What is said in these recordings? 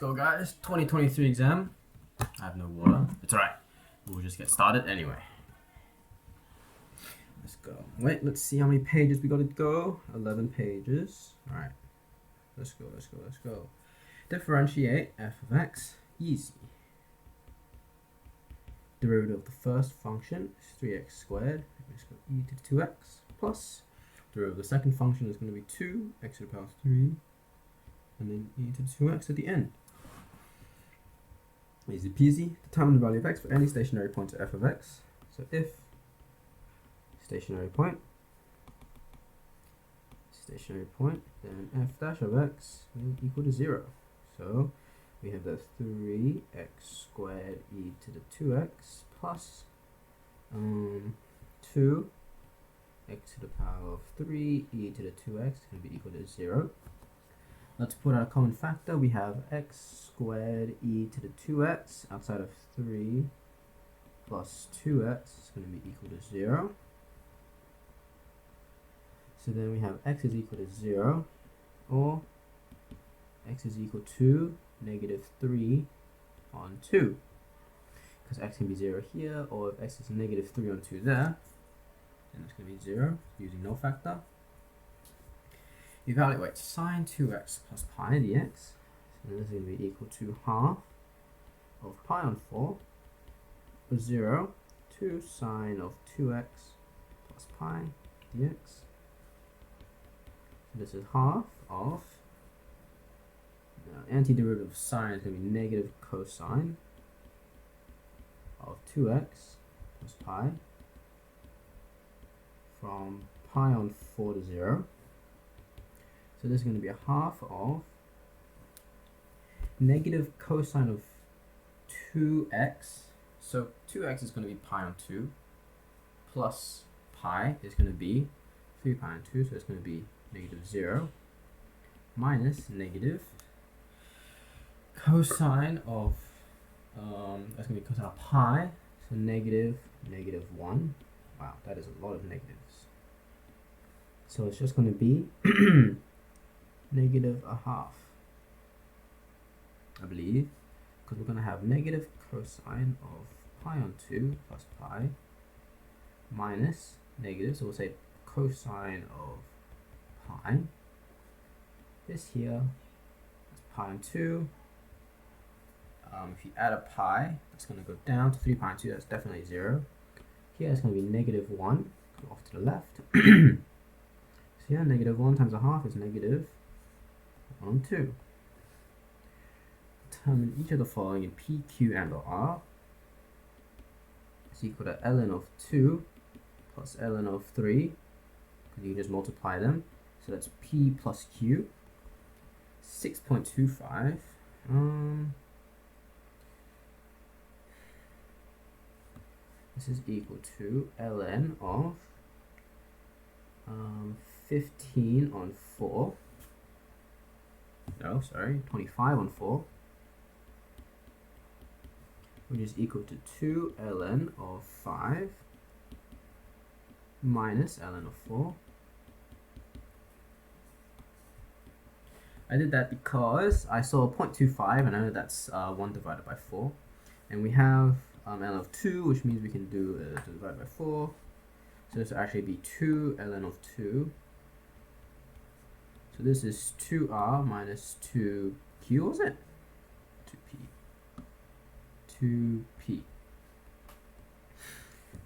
go, guys. 2023 exam. I have no water. It's alright. We'll just get started anyway. Let's go. Wait, let's see how many pages we gotta go. 11 pages. Alright. Let's go. Differentiate f of x. Easy. Derivative of the first function is 3x squared. Let's go e to the 2x plus. Derivative of the second function is going to be 2x to the power of 3. And then e to the 2x at the end. Easy peasy. Determine the value of x for any stationary point at f of x. So if stationary point, then f dash of x will equal to 0. So we have that 3x squared e to the 2x plus 2x to the power of 3 e to the 2x is going to be equal to 0. Let's put out a common factor. We have x squared e to the 2x outside of 3 plus 2x is going to be equal to 0. So then we have x is equal to 0 or x is equal to negative 3 on 2. Because x can be 0 here, or if x is negative 3 on 2 there, then it's going to be 0 using no factor. Evaluate sine 2x plus pi dx. So this is going to be equal to half of pi on 4 or 0 to sine of 2x plus pi dx. So this is half of, antiderivative of sine is going to be negative cosine of 2x plus pi from pi on 4 to 0. So this is going to be a half of negative cosine of 2x. So 2x is going to be pi on 2 plus pi is going to be 3 pi on 2. So it's going to be negative 0 minus negative cosine of, that's going to be cosine of pi. So negative 1. Wow, that is a lot of negatives. So it's just going to be negative a half, I believe, because we're going to have negative cosine of pi on 2 plus pi minus negative, so we'll say cosine of pi. This here is pi on 2. If you add a pi, that's going to go down to 3 pi on 2, that's definitely 0. Here it's going to be negative 1, go off to the left. So here, negative 1 times a half is negative 1 on 2. Determine each of the following in P, Q, and or R is equal to ln of 2 plus ln of 3, because you can just multiply them. So that's P plus Q, 6.25. This is equal to ln of 15 on 4. No, sorry, 25 on 4, which is equal to 2 ln of 5 minus ln of 4. I did that because I saw 0.25 and I know that's 1 divided by 4. And we have ln of 2, which means we can do divided by 4. So this will actually be 2 ln of 2. So this is 2r minus 2q, was it? 2p.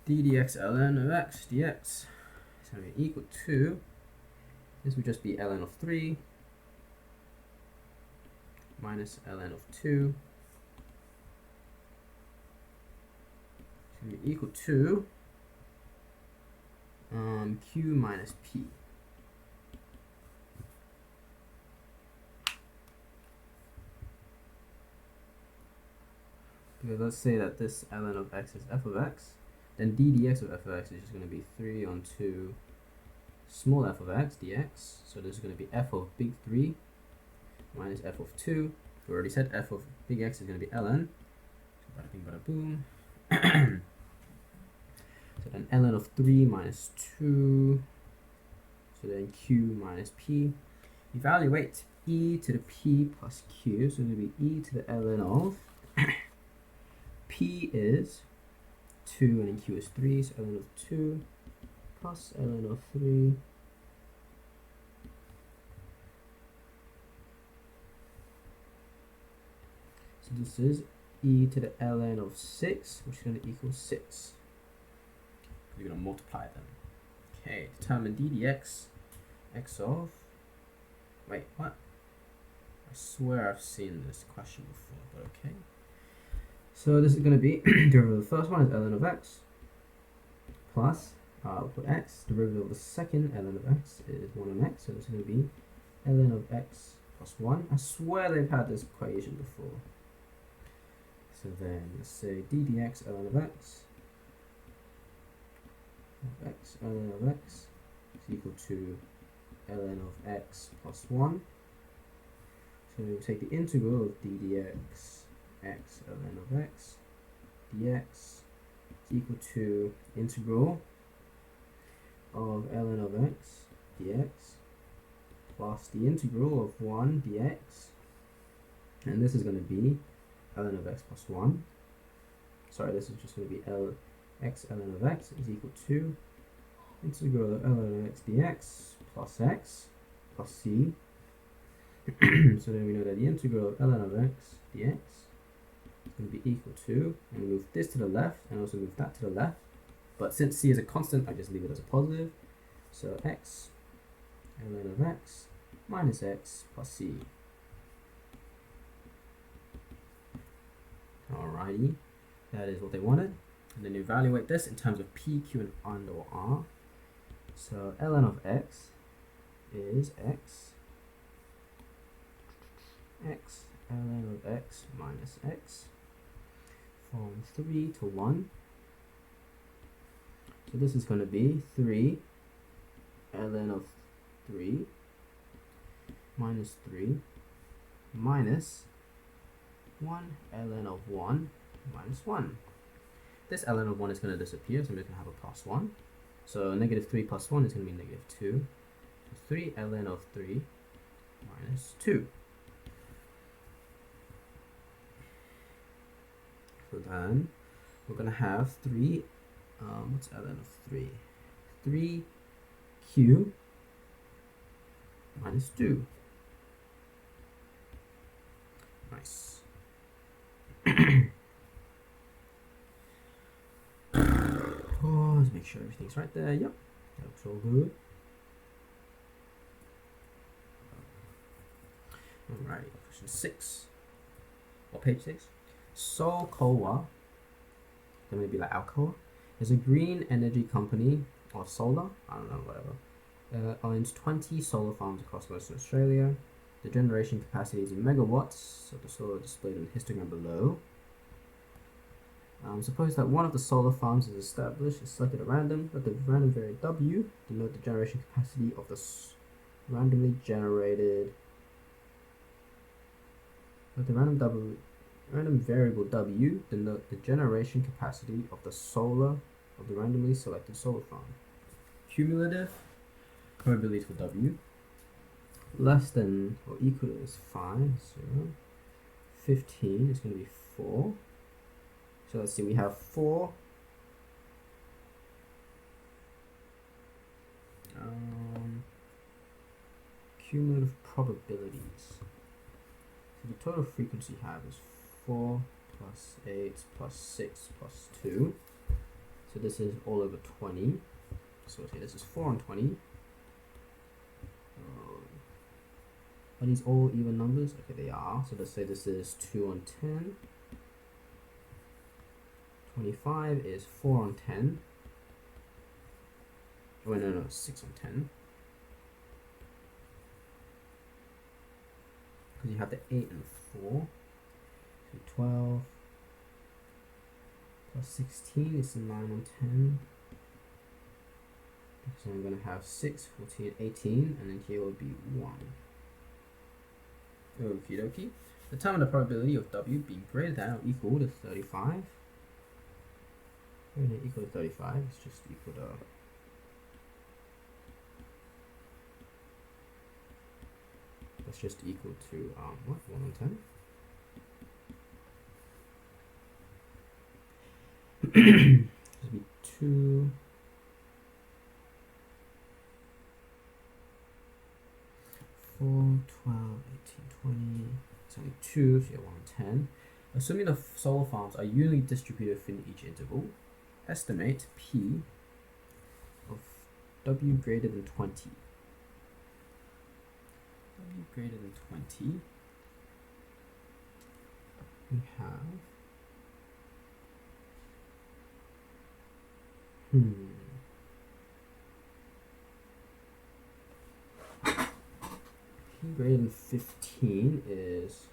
d dx ln of x dx is going to be equal to, this would just be ln of 3 minus ln of 2. It's going to be equal to q minus p. Okay, let's say that this ln of x is f of x, then d dx of f of x is just going to be 3 on 2 small f of x dx. So this is going to be f of big 3 minus f of 2. We already said f of big X is going to be ln. So bada bing bada boom. So then ln of 3 minus 2. So then q minus p. Evaluate e to the p plus q, so it's going to be e to the ln of p is 2 and then q is 3, so ln of 2 plus ln of 3 so this is e to the ln of 6, which is going to equal 6. We're going to multiply them. Okay, determine d dx x of, wait, what? I swear I've seen this question before, but okay. So this is going to be derivative of the first one is ln of x plus, I'll put x, derivative of the second ln of x is 1 on x, so this is going to be ln of x plus 1. I swear they've had this equation before. So then let's say d dx ln of x ln of x is equal to ln of x plus 1. So we'll take the integral of d dx x ln of x dx is equal to integral of ln of x dx plus the integral of 1 dx, and this is going to be ln of x plus 1. Sorry, this is just going to be x ln of x is equal to integral of ln of x dx plus c. So then we know that the integral of ln of x dx is going to be equal to, and we move this to the left and also move that to the left, but since c is a constant, I just leave it as a positive. So x ln of x minus x plus c. Alrighty, that is what they wanted. And then you evaluate this in terms of p, q, and or r. So ln of x is x ln of x minus x from 3 to 1. So this is going to be 3 ln of 3 minus 3 minus 1 ln of 1 minus 1. This ln of 1 is going to disappear, so we're going to have a plus 1. So negative 3 plus 1 is going to be negative 2. So 3 ln of 3 minus 2. So then we're going to have 3, what's ln of 3? 3q minus 2. Nice. Oh, let's make sure everything's right there. Yep, that looks all good. Alright, question 6. Or page 6. Solcoa, that may be like Alcoa, is a green energy company or solar, I don't know, whatever. Owns 20 solar farms across Western Australia. The generation capacity is in megawatts, so the solar displayed in the histogram below. Suppose that one of the solar farms is established, is selected at random. Let the random variable W denote the generation capacity of the randomly generated. Let the random variable W denote the generation capacity of the randomly selected solar farm. Cumulative probability for W less than or equal to is 5, 0. 15 is going to be 4. So let's see, we have 4 cumulative probabilities. So the total frequency you have is 4 plus 8 plus 6 plus 2. So this is all over 20. So let's say this is 4 on 20. Are these all even numbers? Okay, they are. So let's say this is 2 on 10. 25 is 4 on 10. Oh, no, 6 on 10. Because you have the 8 and 4. So 12 plus 16 is 9 on 10. So I'm going to have 6, 14, 18, and then here will be 1. Okie dokie. Determine the probability of W being greater than or equal to 35. Greater than or equal to 35 is just equal to the that's just equal to what, 1 on 10. This would be 2, 4, 12, 18, 20. It's only 2, so you get 1 on 10. Assuming the solar farms are uniquely distributed within each interval, estimate P of W greater than 20. W greater than 20. We have P greater than 15 is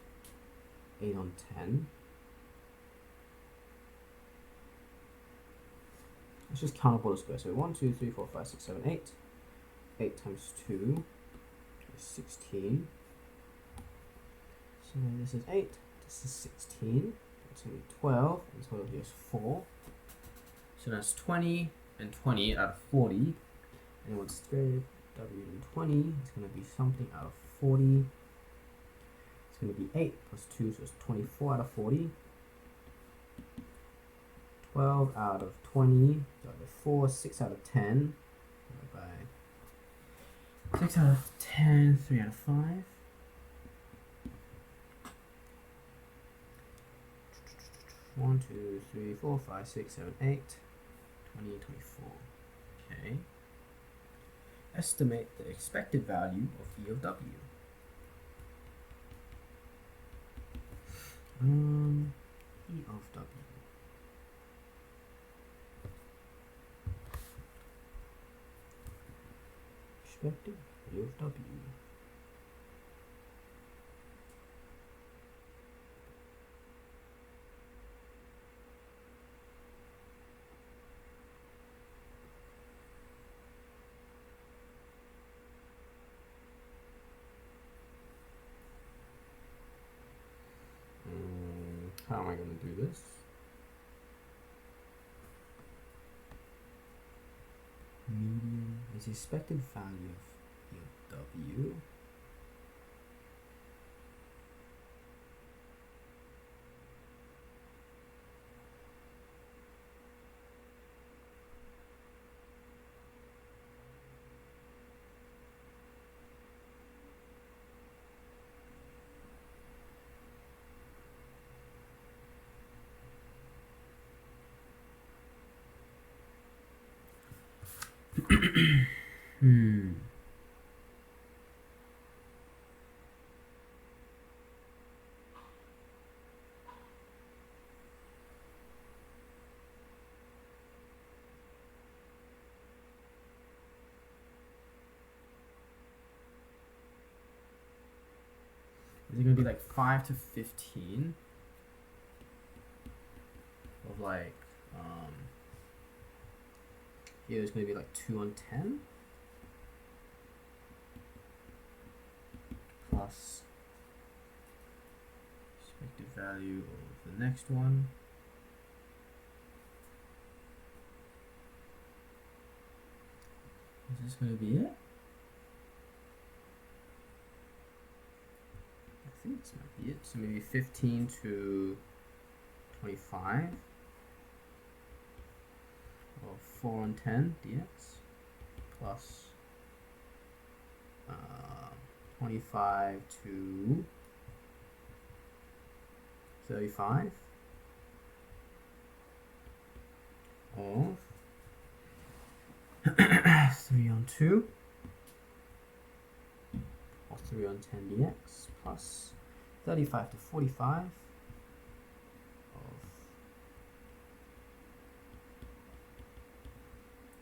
8 on 10. Let's just count up all the squares. So 1, 2, 3, 4, 5, 6, 7, 8. 8 times 2 is 16. So this is 8. This is 16. It's going to be 12. And so here's 4. So that's 20 and 20 out of 40. And what's greater W than 20? It's going to be something out of 40. It's going to be 8 plus 2, so it's 24 out of 40. 12 out of 20, divided by 4, 6 out of 10, divided by 6 out of 10, 3 out of 5. 1, 2, 3, 4, 5, 6, 7, 8, 20, 24. Okay. Estimate the expected value of E of W. E of W. Expected value of W. How am I going to do this? Median is the expected value of E of W. Is it going to be like 5 to 15 of like here it's going to be like 2 on 10 plus expected value of the next one. Is this going to be it? I think this might be it. So maybe 15 to 25 or 4 on 10 dx plus 25 to 35 of 3 on 2 or 3 on 10 dx plus 35 to 45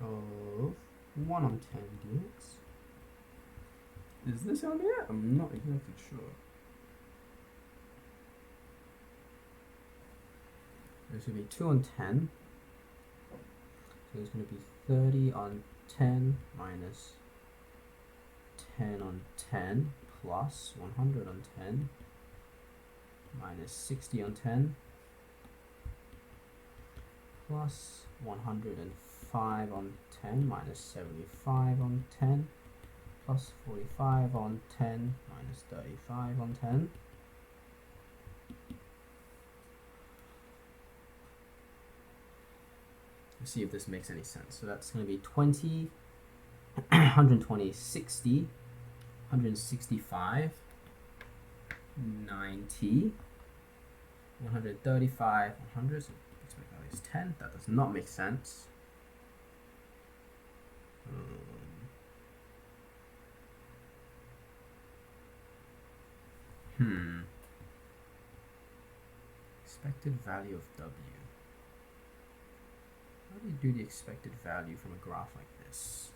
of 1 on 10 dx. Is this going to be it? I'm not exactly sure. This will be 2 on 10. So it's going to be 30 on 10 minus 10 on 10 plus 100 on 10 minus 60 on 10 plus 105 on 10 minus 75 on 10 plus 45 on 10 minus 35 on 10. Let's see if this makes any sense. So that's going to be 20, 120, 60, 165, 90, 135, 100. So expected value is 10. That does not make sense. Expected value of W. How do you do the expected value from a graph like this?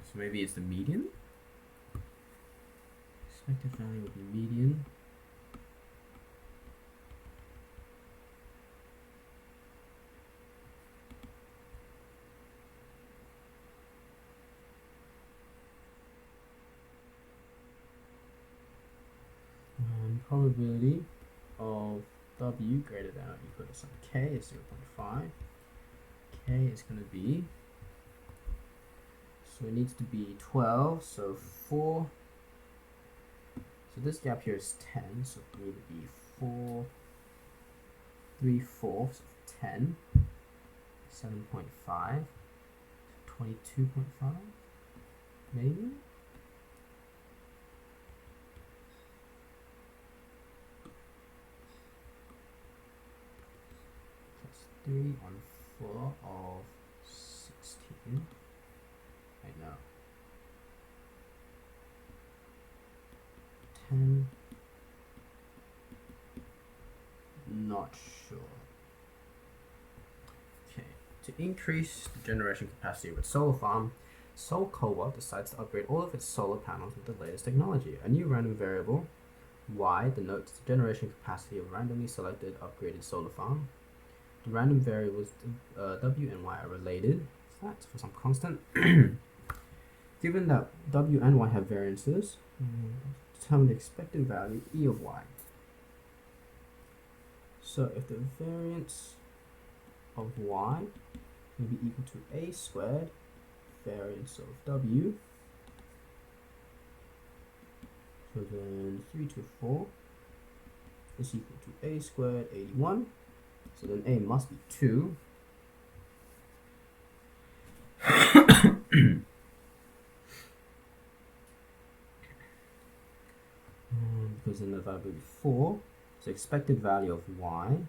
So maybe it's the median. Expected value of the median. Probability of W greater than or equal to some K is 0.5. K is going to be, so it needs to be 12, so 4. So this gap here is 10, so it needs to be 4, 3/4 of 10, 7.5, 22.5, maybe? Plus 3 on 4 of 16. Right now. 10. Not sure. Okay. To increase the generation capacity with solar farm, SolCoa decides to upgrade all of its solar panels with the latest technology. A new random variable, y, denotes the generation capacity of randomly selected upgraded solar farm. The random variables w and y are related. That's for some constant. Given that w and y have variances, determine the expected value e of y. So if the variance of y will be equal to a squared variance of w, so then 3 to 4 is equal to a squared 81, so then a must be 2. Because then the value will be 4, so expected value of y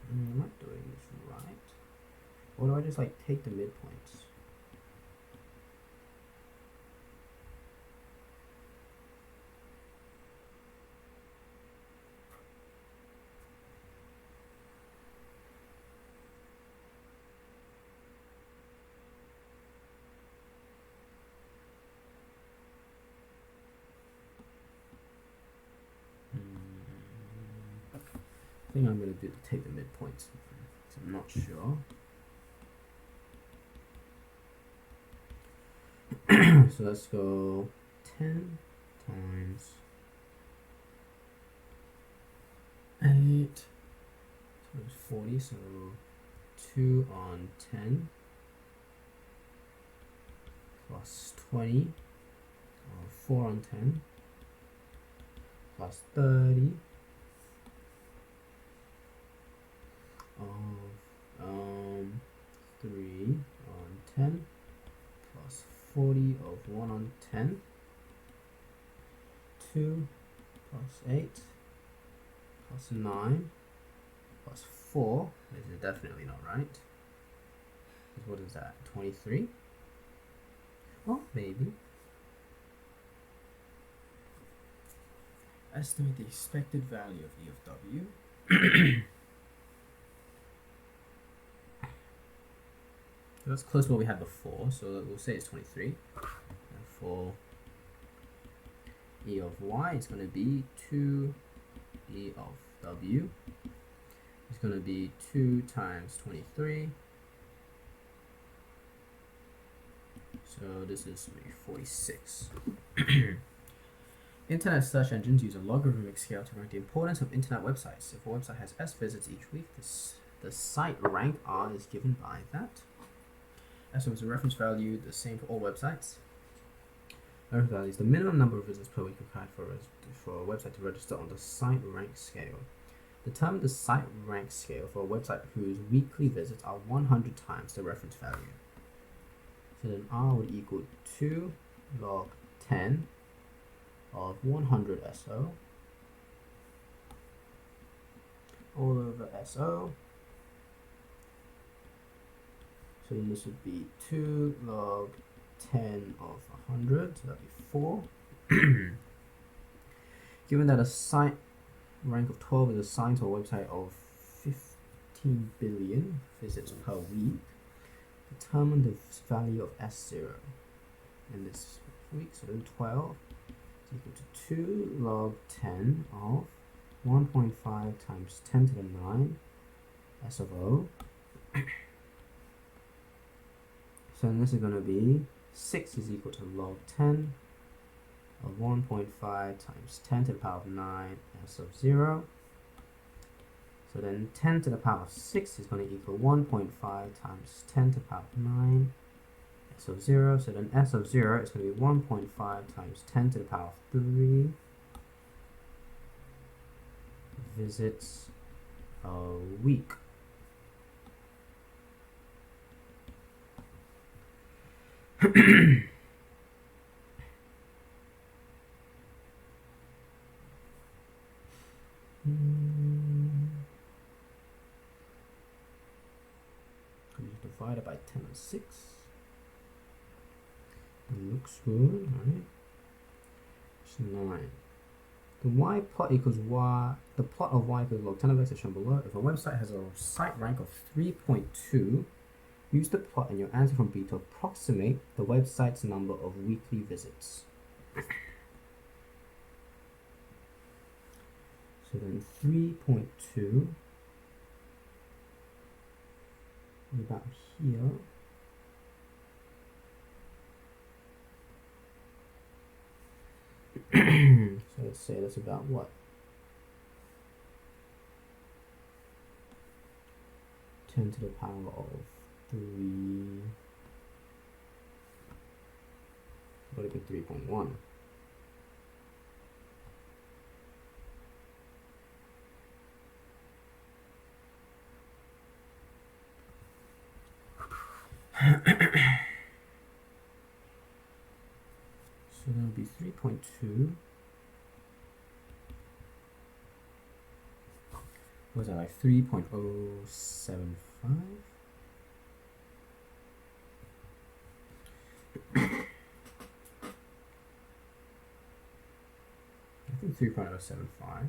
I'm not doing this right. Or do I just like take the midpoints? I think I'm going to do to take the midpoints. So I'm not sure. So let's go 10 times 8. So it's 40. So 2 on 10 plus 20. Or 4 on 10 plus 30. Of 3 on 10 plus 40 of 1 on 10, 2 plus 8 plus 9 plus 4. This is definitely not right. What is that? 23? Oh, maybe. Estimate the expected value of E of W. That's close to what we had before, so we'll say it's 23. And for E of y is going to be 2 E of w. It's going to be 2 times 23. So this is 46. Internet search engines use a logarithmic scale to rank the importance of internet websites. If a website has S visits each week, the site rank R is given by that. S is a reference value, the same for all websites. Reference value is the minimum number of visits per week required for a website to register on the site rank scale. Determine the site rank scale for a website whose weekly visits are 100 times the reference value. So then R would equal 2 log 10 of 100 SO all over SO. So then this would be 2 log 10 of 100, so that'd be 4. Given that a site rank of 12 is assigned to a website of 15 billion visits per week, determine the value of S0 in this week. So then 12 is equal to 2 log 10 of 1.5 times 10 to the 9 S of O. So then this is going to be 6 is equal to log 10 of 1.5 times 10 to the power of 9 S of 0. So then 10 to the power of 6 is going to equal 1.5 times 10 to the power of 9 S of 0. So then S of 0 is going to be 1.5 times 10 to the power of 3 visits a week. Divided by 10 and 6. It looks good, right? It's 9. The y plot equals y. The plot of y equals log 10 of x is shown below. If a website has a site rank of 3.2, use the plot and your answer from B to approximate the website's number of weekly visits. So then 3.2 is about here. So let's say that's about what? 10 to the power of 3. What would it be? 3.1. So that would be 3.2. Was that like 3.075? I think 3.075.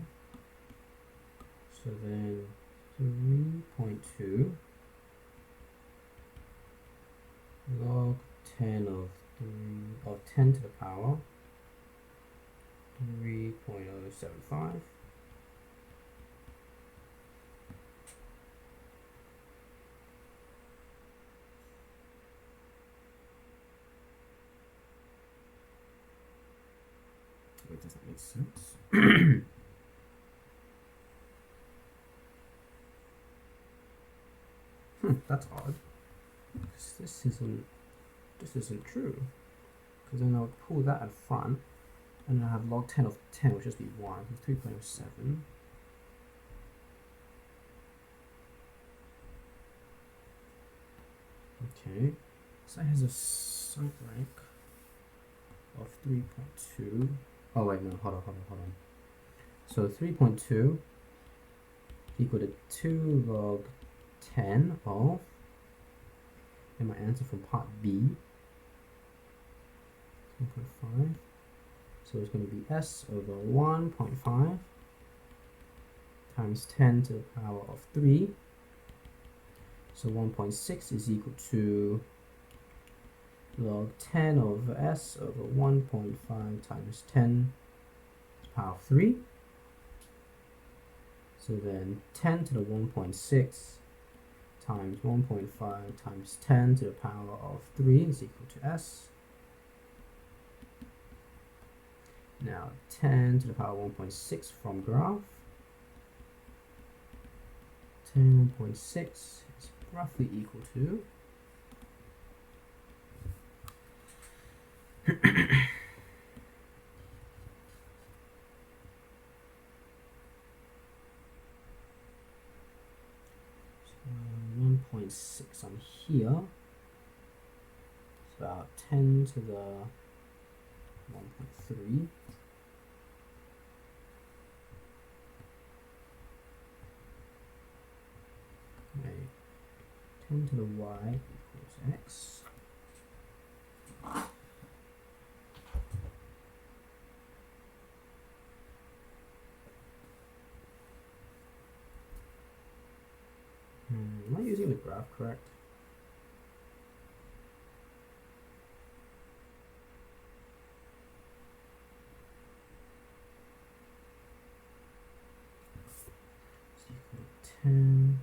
So then 3.2 log 10 of 10 to the power 3.075. Wait, does that make sense? That's odd. This isn't true. Because then I'll pull that at front, and then I have log 10 of 10, which will just be 1, 3.07. Okay, so it has a site rank of 3.2. Oh wait, no, hold on. So 3.2 equal to 2 log 10 of, and my answer from part B, 1.5. So it's going to be S over 1.5 times 10 to the power of 3. So 1.6 is equal to log 10 over S over 1.5 times 10 power of 3. So then 10 to the 1.6 times 1.5 times 10 to the power of 3 is equal to s. Now 10 to the power of 1.6 from graph. 10 1.6 is roughly equal to 1.6 on here. It's about 10 to the 1.3. Okay. 10 to the y equals x. Am I using the graph correct? It's equal to 10.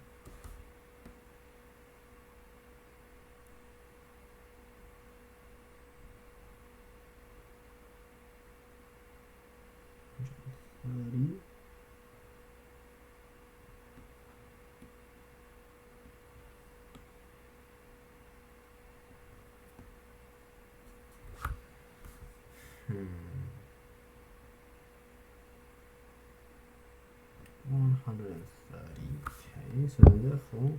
$130. Okay, so then therefore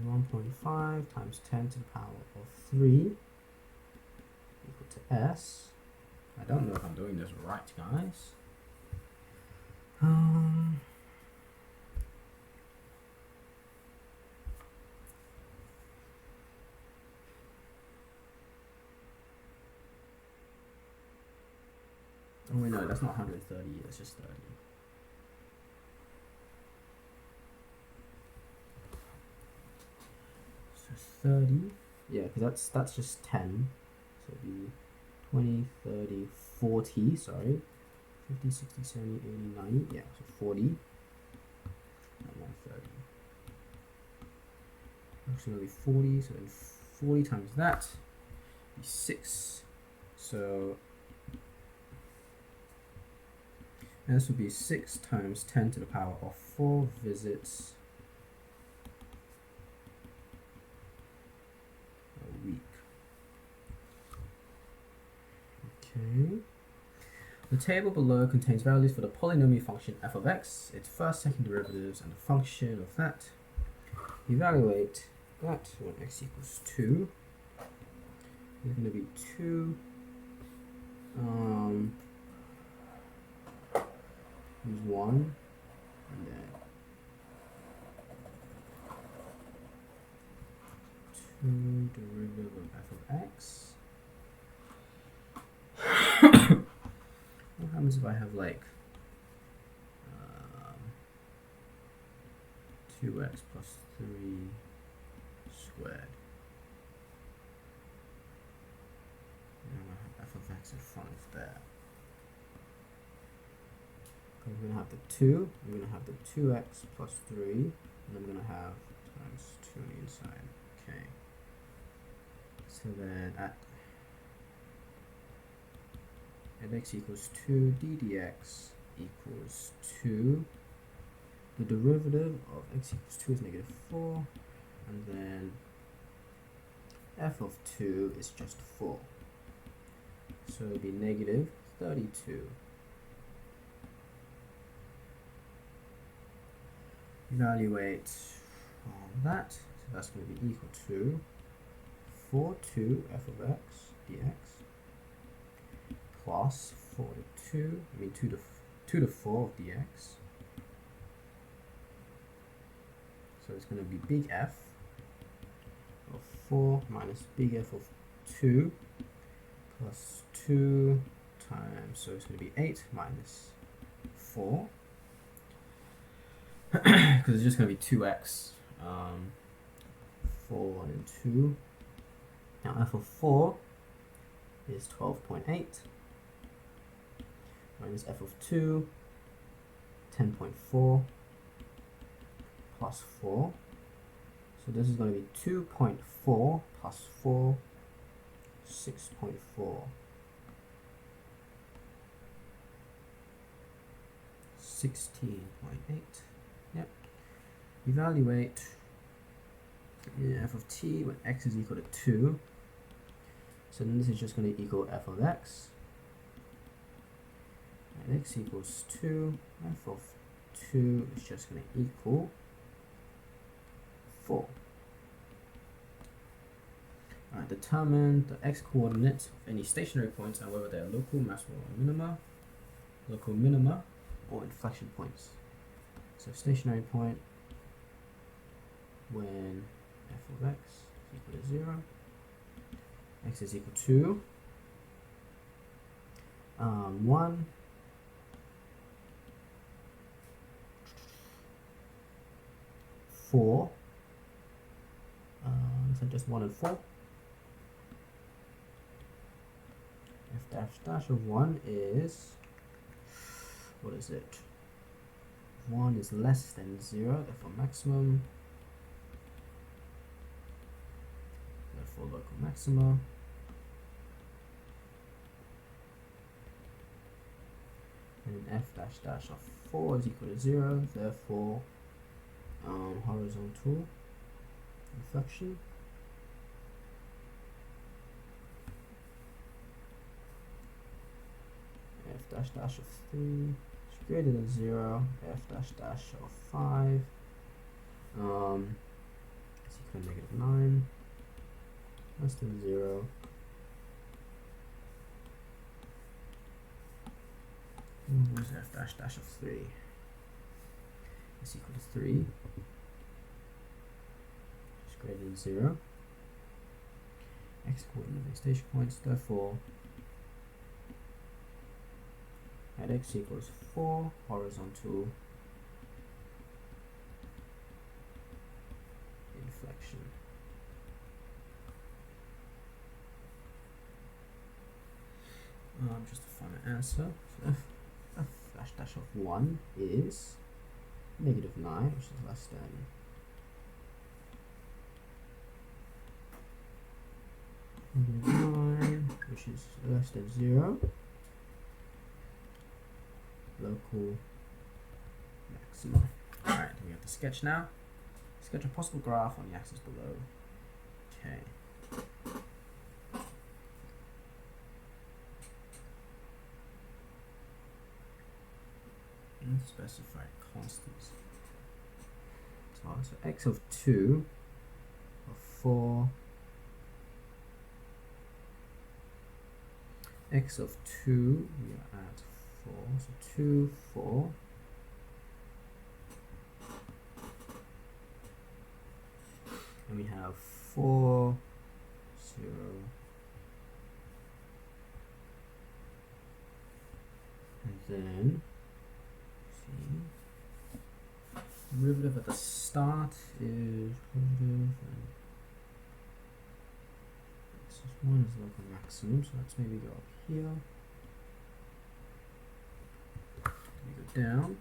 1.5 times 10 to the power of 3 equal to s. I don't know if I'm doing this right, guys. Oh wait, no, that's not 130, that's just 30. So 30, yeah, because that's just 10. So it'd be 20, 30, 40, sorry. 50, 60, 70, 80, 90, yeah, so 40. And 130. Actually, it'll be 40, so then 40 times that be 6. So and this would be 6 times 10 to the power of 4 visits a week. Okay. The table below contains values for the polynomial function f of x, its first, second derivatives, and the function of that. Evaluate that when x equals 2. It's going to be 2. Use 1, and then 2 derivative of f of x. What happens if I have like 2x plus 3 squared? And I'm going to have f of x in front of that. I'm going to have the 2, I'm going to have the 2x plus 3, and I'm going to have times 2 on the inside. Okay. So then at x equals 2, d dx equals 2. The derivative of x equals 2 is negative 4, and then f of 2 is just 4. So it would be negative 32. Evaluate all that, so that's going to be equal to 4 to f of x dx plus 4 to 2, I mean 2 to 4 of dx. So it's going to be big F of 4 minus big F of 2 plus 2 times, so it's going to be 8 minus 4. Because it's just going to be 2x, 4 and 2. Now f of 4 is 12.8 minus f of 2, 10.4 plus 4. So this is going to be 2.4 plus 4, 6.4. 16.8. Yep. Evaluate f of t when x is equal to 2. So then this is just going to equal f of x. And x equals 2. F of 2 is just going to equal 4. Alright, determine the x coordinates of any stationary points and whether they are local, maximum, or minima, or inflection points. So stationary point when f of x is equal to 0, x is equal to 1, 4, so just 1 and 4. F dash dash of 1 is, what is it? 1 is less than 0, therefore maximum, therefore local maxima. And f dash dash of 4 is equal to 0, therefore horizontal inflection. F dash dash of 3 is greater than 0, f dash dash of 5 is equal to negative 9, less than 0, where's f dash dash of 3 is equal to 3, is greater than 0, x coordinate of station points, therefore at x equals 4, horizontal inflection. Just to find an answer, so f dash dash of 1 is negative 9, which is less than negative 9, which is less than 0. Local maxima. Alright, we have to sketch now. Sketch a possible graph on the axis below. Okay. Unspecified constants. So x of 2 of 4. X of 2, we are at 4, so 2, 4. And we have 4, 0. And then, see, derivative at the start is positive, and x is 1 is local maximum, so let's maybe go up here. We go down.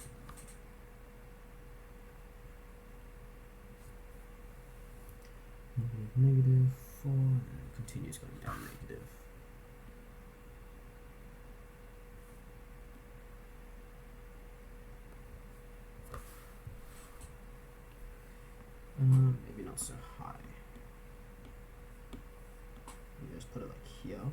Negative 4, and continues going down negative. Maybe not so high. Let me just put it like here.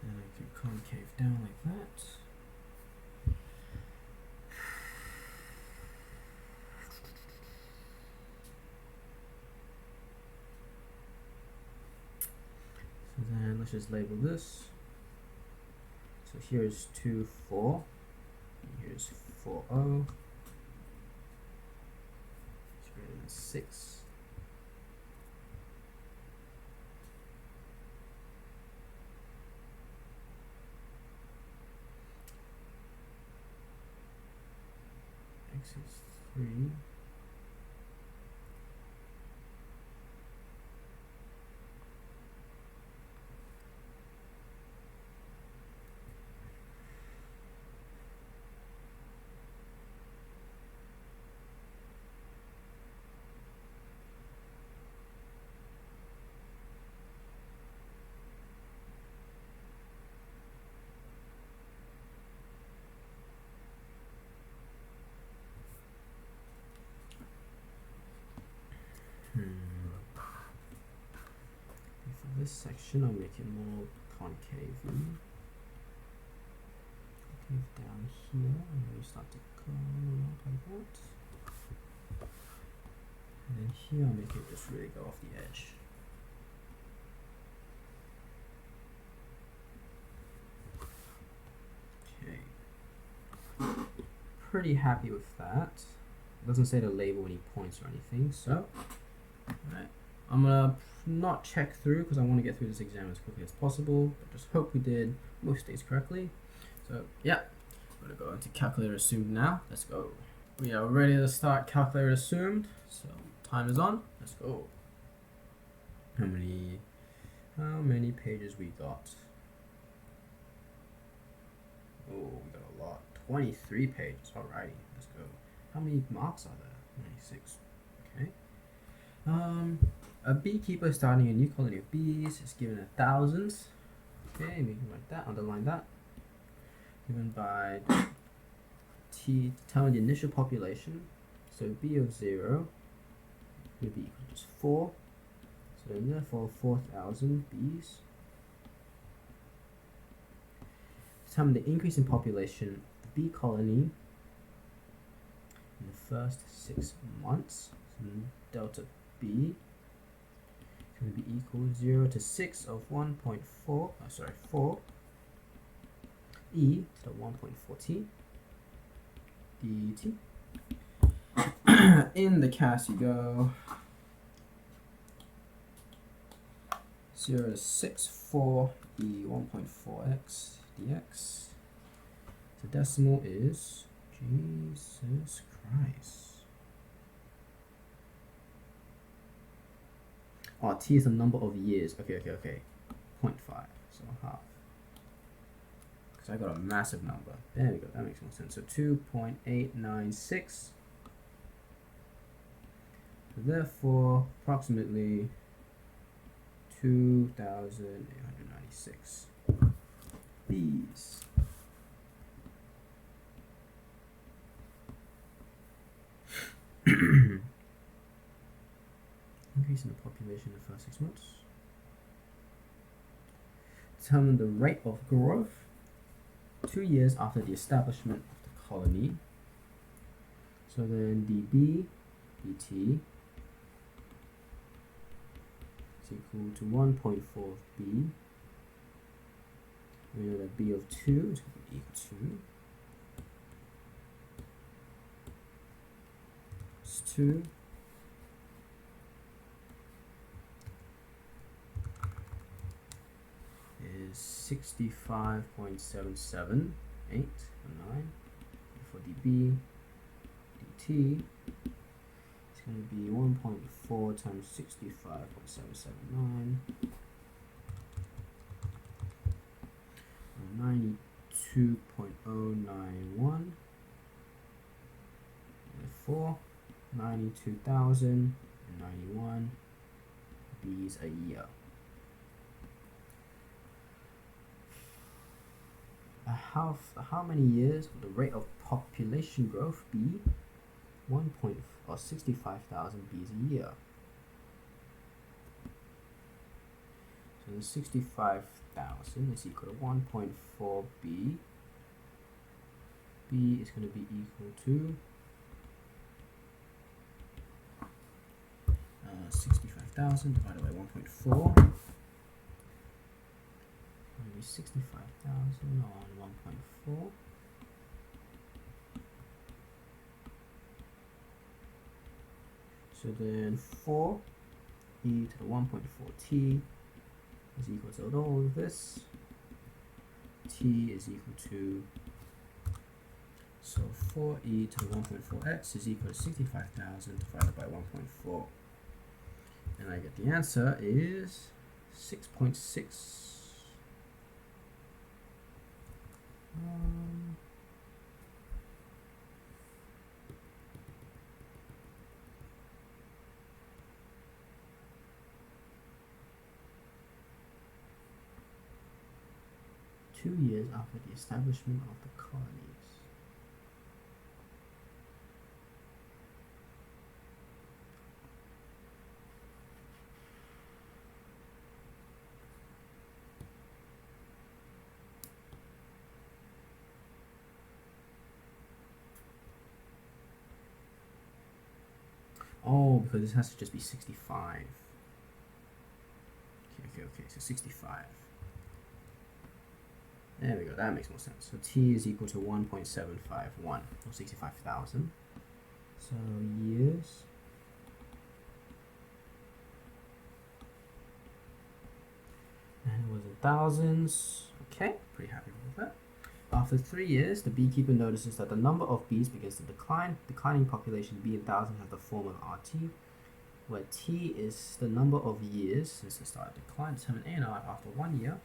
Then I can concave down like that. So then let's just label this. So here's 2, 4. And here's 4, 0. It's greater than 6. x is 3. For this section, I'll make it more concave. Concave down here, and then we start to go along like that. And then here, I'll make it just really go off the edge. Okay. Pretty happy with that. It doesn't say to label any points or anything, so alright. I'm gonna not check through because I want to get through this exam as quickly as possible, but just hope we did most days correctly. So yeah, I'm gonna go into calculator assumed now. Let's go. We are ready to start calculator assumed, so time is on. Let's go. How many pages we got? Oh, we got a lot. 23 pages. Alrighty, let's go. How many marks are there? 96. Okay. A beekeeper starting a new colony of bees is given 1,000. Okay, we can write that, underline that. Given by T, determine the initial population. So B of 0 would be equal to just 4. So then therefore 4,000 bees. Determine the increase in population of the bee colony in the first 6 months. So delta B is going to be equal 0 to 6 of 4 e to the 1.4t dt. In the cast you go 0 to 6 4 e 1.4x dx. The decimal is Jesus Christ. Oh, t is the number of years. Okay. 0.5, so half. Because I got a massive number. There we go, that makes more sense. So 2.896. Therefore, approximately 2,896 bees. Increase in the population in the first 6 months. Determine the rate of growth 2 years after the establishment of the colony. So then dB dt is equal to 1.4 b. We know that b of 2 is going to be equal to 2 is 65.778 for dB dt is going to be 1.4 times 65.779 92.091. Therefore 92,091 bees a year. How many years will the rate of population growth be? 65,000 bees a year. So the 65,000 is equal to 1.4 b. B is going to be equal to 65,000 divided by 1.4. Going to be 65,000 on 1.4. So then 4 e to the 1.4t is equal to all of this. T is equal to So 4e to the 1.4x is equal to 65,000 divided by 1.4. And I get the answer is 6.6. 2 years after the establishment of the colonies. Oh, because this has to just be 65. Okay, so 65. There we go, that makes more sense. So t is equal to 1.751, or 65,000. So years. And it was in thousands. Okay, pretty happy with that. After 3 years, the beekeeper notices that the number of bees begins to decline. Declining population b in thousands has the form of RT, where t is the number of years since the start of decline. Determine A and R after 1 year.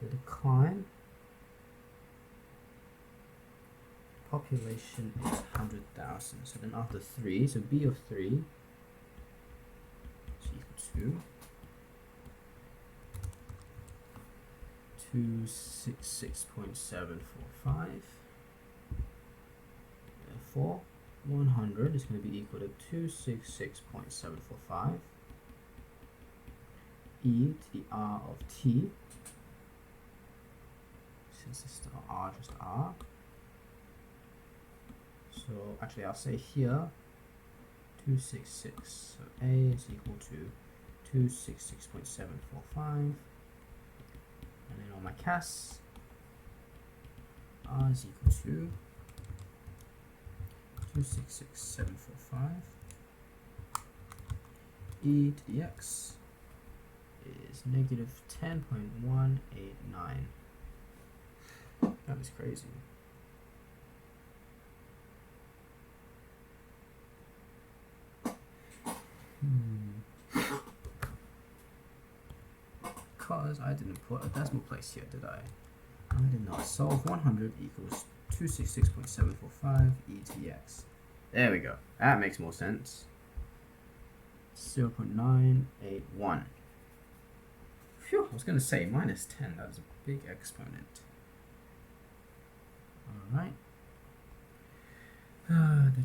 The decline population is 100,000. So then after 3, so b of 3 is equal to 266.745. Therefore, 100 is going to be equal to 266.745 e to the r of t. Since it's still r, just r. So actually, I'll say here 266. So a is equal to 266.745. And then on my CAS, r is equal to 266.745. E to the x is negative 10.189. That is crazy. Because I didn't put a decimal place here, did I? I did not. Solve 100 equals 266.745 e to the x. There we go. That makes more sense. 0.981. Phew, I was going to say minus 10. That is a big exponent. Alright. The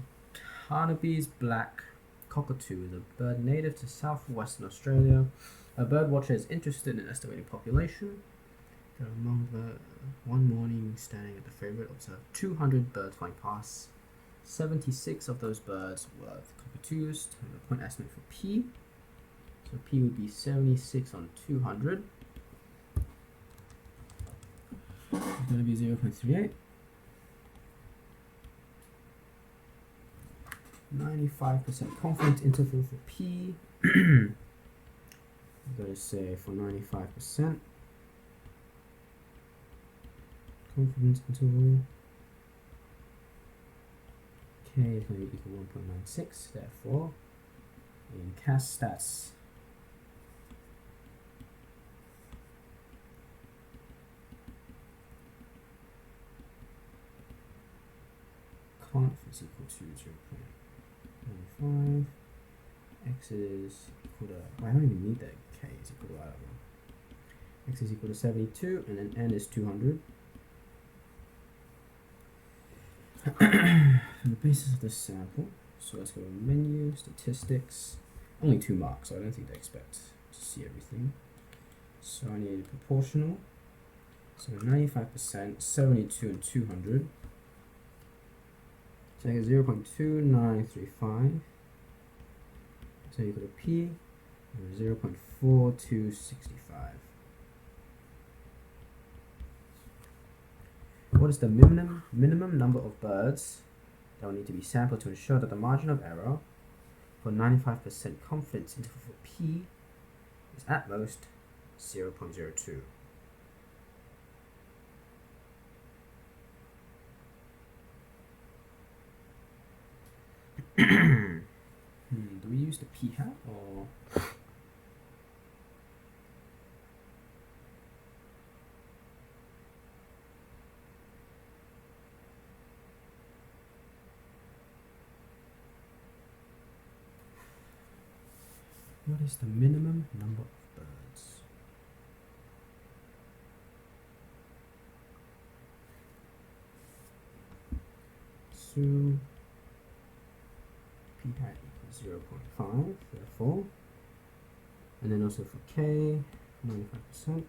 Carnaby's black cockatoo is a bird native to southwestern Australia. A bird watcher is interested in estimating population. They're among the one morning standing at the favorite observed 200 birds flying past. 76 of those birds were cockatoos. The point estimate for P. So P would be 76 on 200. It's going to be 0.38. 95% confidence interval for P. I'm going to say for 95% confidence interval, K is going to be equal to 1.96. Therefore, in CAS stats, conf is equal to 0.95. X is equal to, I don't even need that. K is equal to, I don't know. X is equal to 72, and then N is 200. On the basis of this sample, so let's go to menu, statistics. Only 2 marks, so I don't think they expect to see everything. So I need a proportional. So 95%, 72 and 200. So I get 0.2935. So you go to P, 0.4265. What is the minimum number of birds that will need to be sampled to ensure that the margin of error for 95% confidence interval for P is at most 0.02? Do we use the p hat or? What is the minimum number of birds? So p hat equals 0.5, therefore, and then also for k, 95%.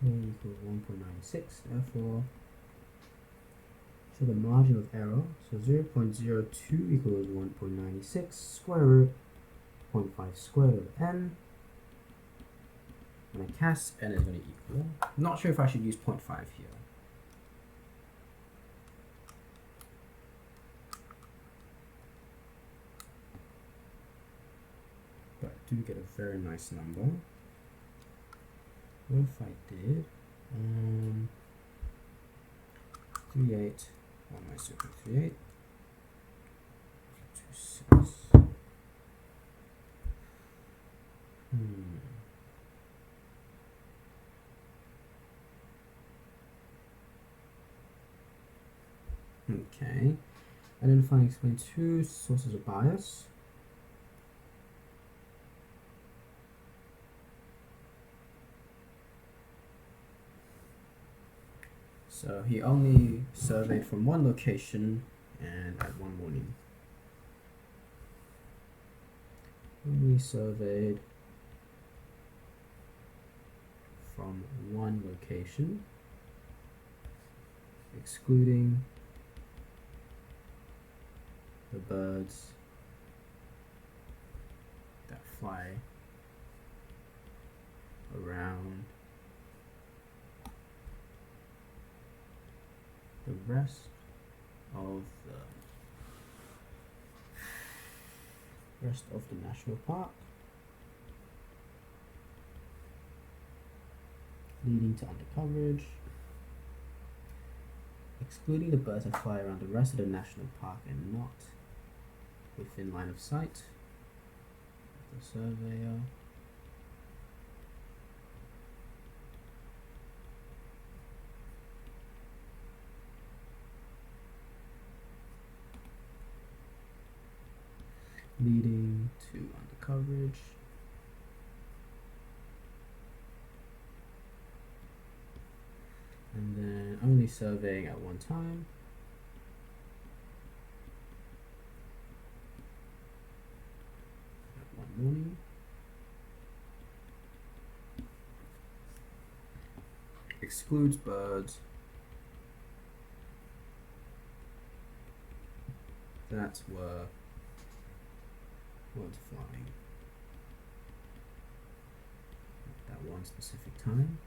K equals 1.96, therefore, so the margin of error, so 0.02 equals 1.96 square root 0.5 square root of n. When I cast, n is going to equal. I'm not sure if I should use 0.5 here. But I do get a very nice number. What if I did 38, 1 minus 0.38, 26. Okay. Identify and explain two sources of bias. So he only surveyed from one location and at one morning. Only surveyed from one location, excluding the birds that fly around the rest of the national park, leading to undercoverage, excluding the birds that fly around the rest of the national park and not within line of sight of the surveyor. Leading to undercoverage. And then only surveying at one time. At one morning. Excludes birds that were flying at that one specific time.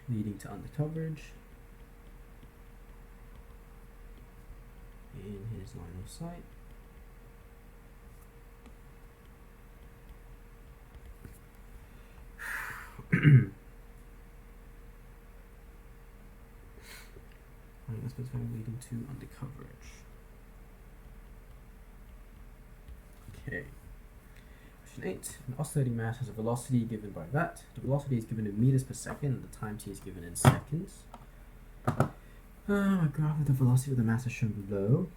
Leading to undercoverage in his line of sight. That's what's going leading to undercoverage. Okay. Question 8. An oscillating mass has a velocity given by that. The velocity is given in meters per second, and the time t is given in seconds. A graph of the velocity of the mass is shown below.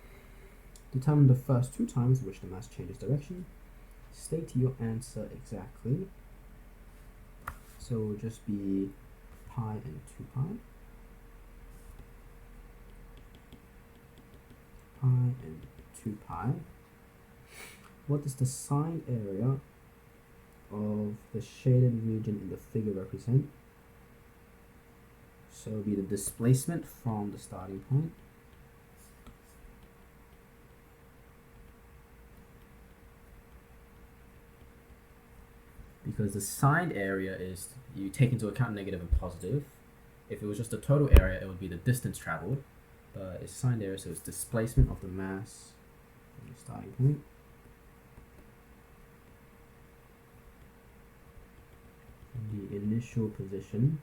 Determine the first two times in which the mass changes direction. State your answer exactly. So it will just be pi and 2 pi. Pi and 2 pi. What does the sine area of the shaded region in the figure represent? So it will be the displacement from the starting point. Because the sine area is, you take into account negative and positive. If it was just the total area, it would be the distance traveled. But it's sine area, so it's displacement of the mass from the starting point. The initial position.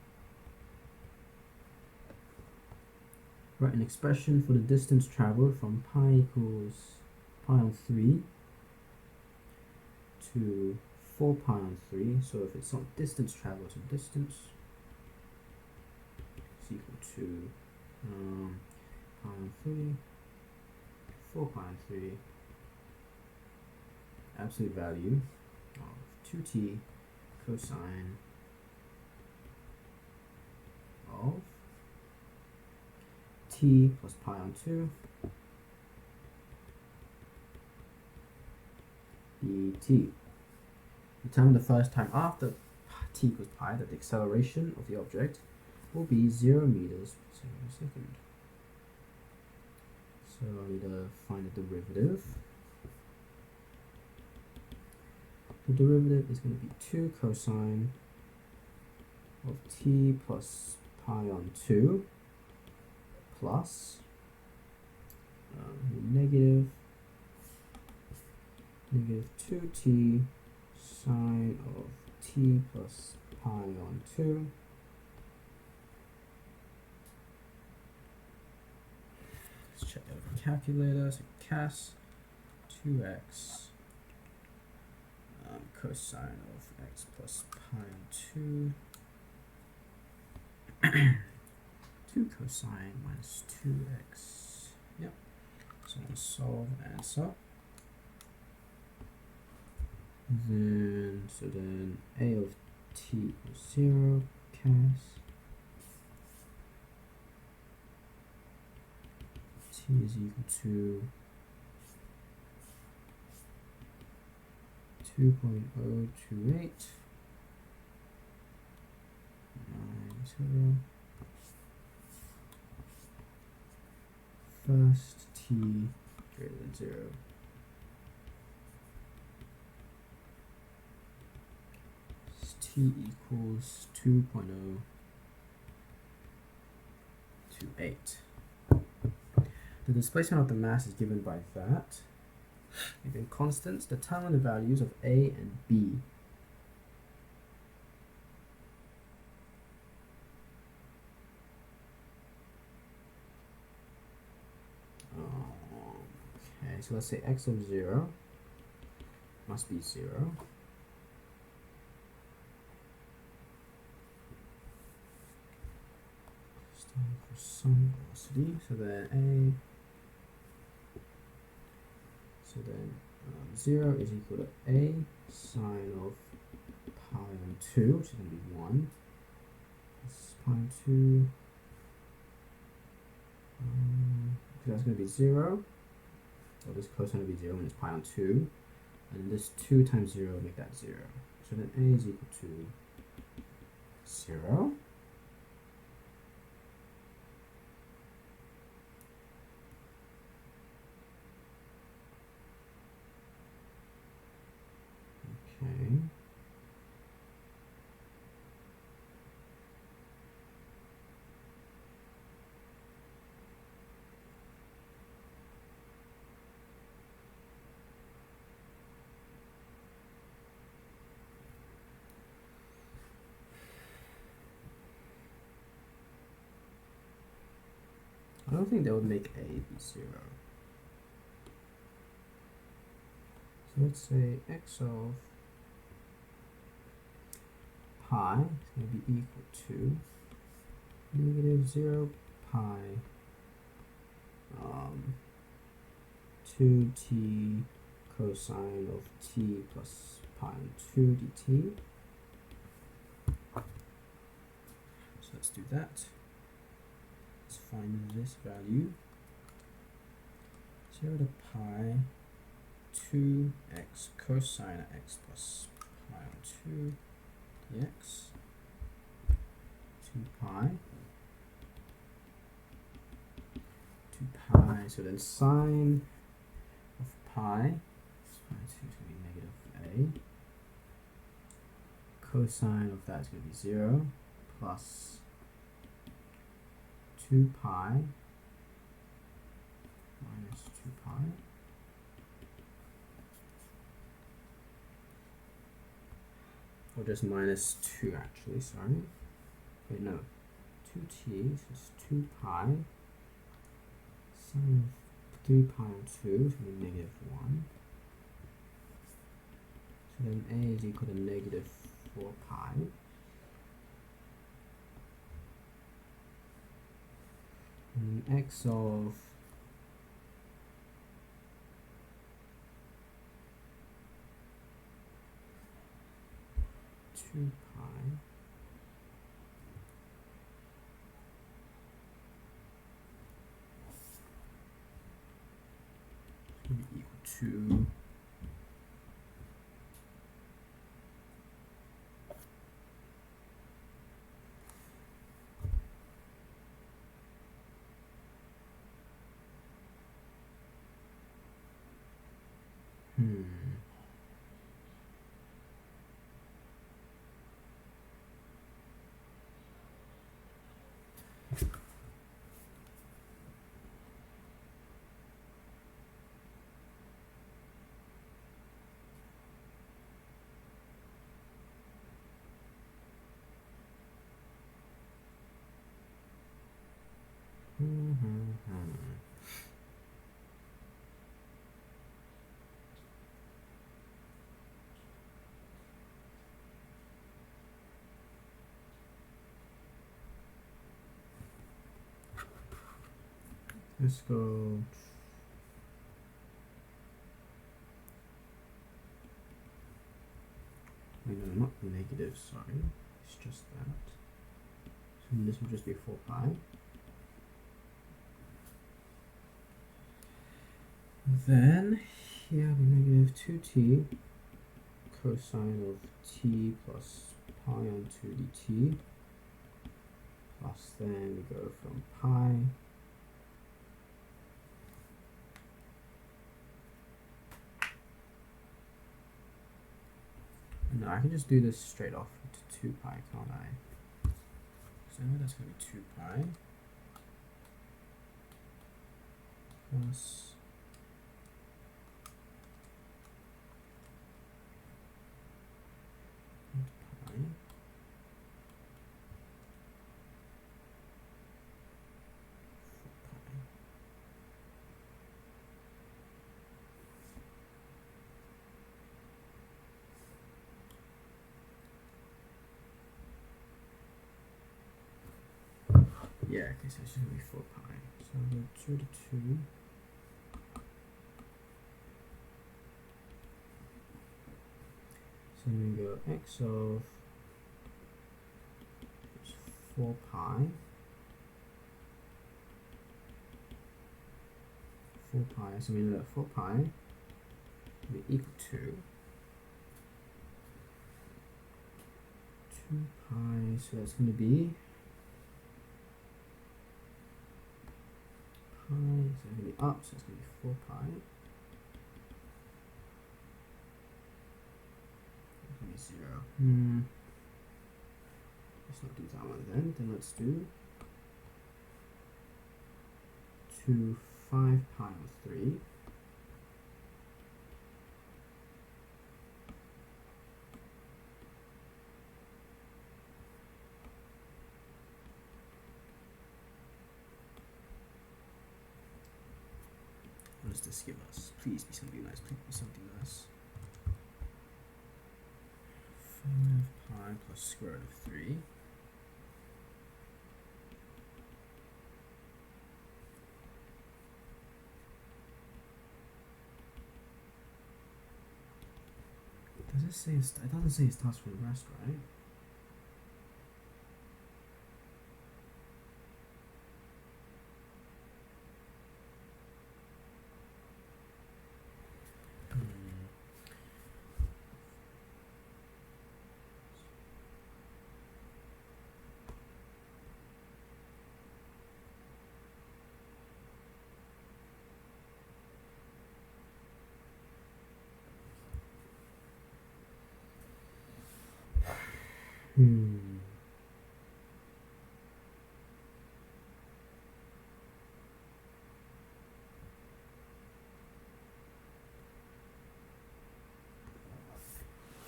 Write an expression for the distance traveled from pi equals pi on 3 to 4 pi on 3. So if it's not distance traveled, so distance is equal to pi on 3, 4 pi on 3, absolute value of 2t cosine of t plus pi on 2 dt. Determine the first time after t equals pi that the acceleration of the object will be 0 meters per second. So I need to find the derivative. The derivative is going to be 2 cosine of t plus pi on 2 plus negative 2t sine of t plus pi on 2 let's check out the calculator. So cas 2x cosine of x plus pi on 2 2 cosine minus 2x. Yep. So I'm going to solve and answer. Then a of t equals 0, cas t is equal to 2.028 first t greater than 0. T equals 2.028. The displacement of the mass is given by that. Given constants, determine the values of A and B. Okay, so let's say x of 0 must be 0. For some velocity, so then so then 0 is equal to a sine of pi on 2, which is going to be 1. This is pi on 2. So that's going to be 0. So this cosine will be 0 when it's pi on 2. And this 2 times 0 will make that 0. So then a is equal to 0. Okay. I don't think that would make a be 0. So let's say x of pi is going to be equal to negative 0 pi 2t cosine of t plus pi on 2 dt. So let's do that. Let's find this value. 0 to pi 2x cosine of x plus pi on 2 dx 2 pi, so then sine of pi, pi 2 is going to be negative a, cosine of that is going to be 0, plus 2 pi minus 2 pi, or just minus 2 actually, sorry. Wait, no. 2t, so it's 2 pi. Sine of 3 pi on 2 is going to be negative 1. So then a is equal to negative 4 pi. And x of 2 pi is going to be equal to let's go. Wait, no, not negative, sorry. It's just that. So this will just be 4 pi. Then here we negative 2t cosine of t plus pi on 2 dt. Plus then we go from pi no, I can just do this straight off to 2 pi, can't I? So that's going to be 2 pi plus pi yeah, okay, so it's just going to be 4 pi. So I'll go 2 to 2. So then we go x of 4 pi. 4 pi, so we know that 4 pi will be equal to 2 pi, so that's going to be pi, so it's going to be up, so it's going to be 4 pi. It's going to be 0. Let's not do that one then let's do 2 5 pi on 3. What does this give us? Please be something nice. Please be something nice. 5 pi plus square root of 3. Does it say it doesn't say it starts from rest, right?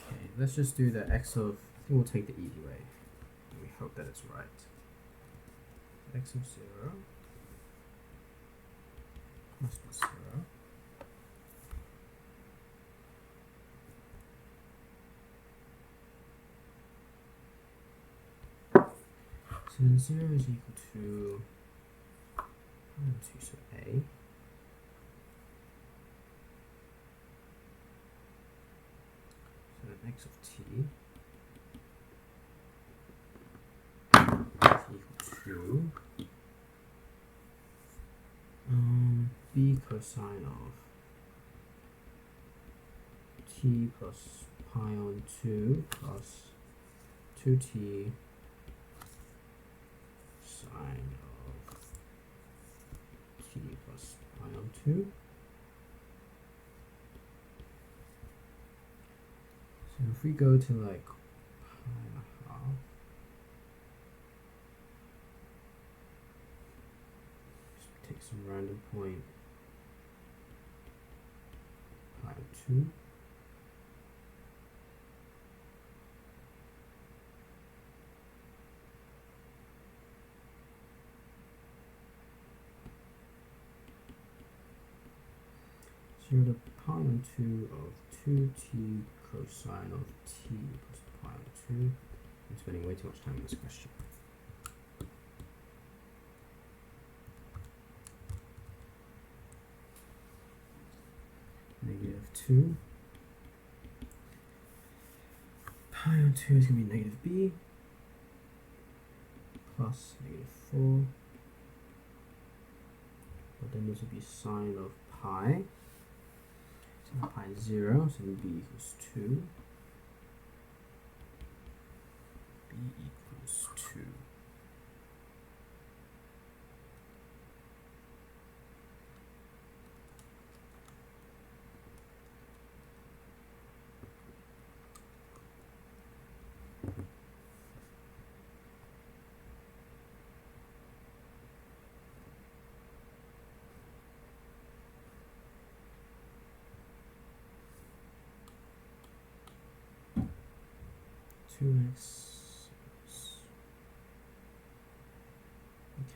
Okay, let's just do the x of, I think we'll take the easy way. We hope that it's right. X of 0 must be 0. So then 0 is equal to 2, so A. So then x of t is equal to b cosine of t plus pi on 2 plus 2t sine of t plus pi on 2. So if we go to like pi and a half, just take some random point pi on 2. So the pi on 2 of 2t cosine of t plus pi on 2. I'm spending way too much time on this question. -2. Pi on 2 is going to be negative b plus -4. But then this would be sine of pi. So pi is 0, so then b equals 2. B equals 2.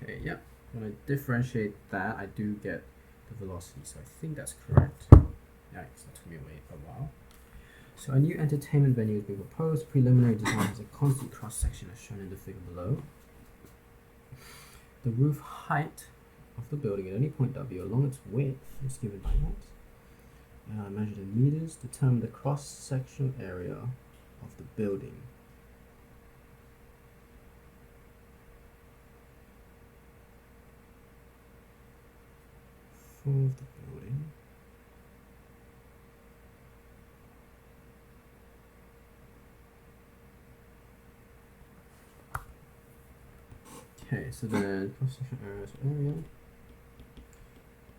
Okay, yep. When I differentiate that, I do get the velocity, so I think that's correct. Yikes, that took me away a while. So a new entertainment venue is being proposed. Preliminary design has a constant cross-section as shown in the figure below. The roof height of the building at any point W along its width is given by that. Measured in meters. Determine the cross-sectional area of the building. For the building. Okay, so then cross-section area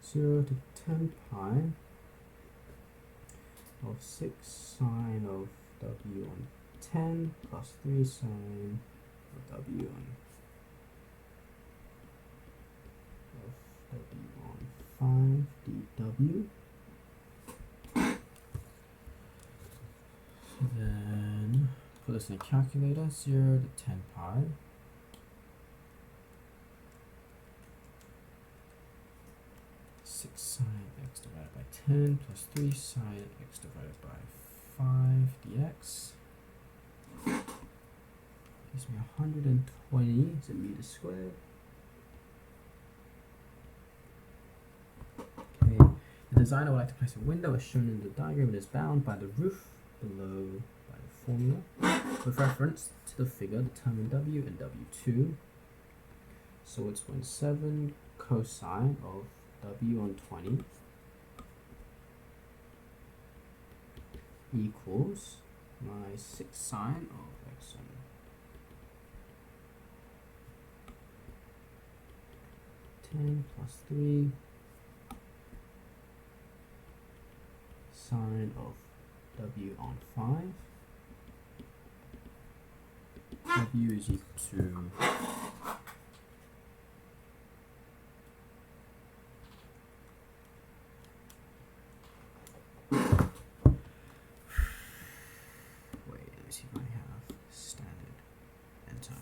0 to 10 pi of 6 sine of W on 10 plus 3 sine of W on 5 dW. Then put this in a calculator, 0 to 10 pi. Sine x divided by 10 plus 3 sine x divided by 5 dx gives me 120 meters squared. Okay, the designer would like to place a window as shown in the diagram. It is bound by the roof below by the formula. With reference to the figure, determine W and W2. So it's 1/7 cosine of W on 20 equals my 6 sine of x on 10 plus 3 sine of W on 5. W is equal to see if I have standard, enter.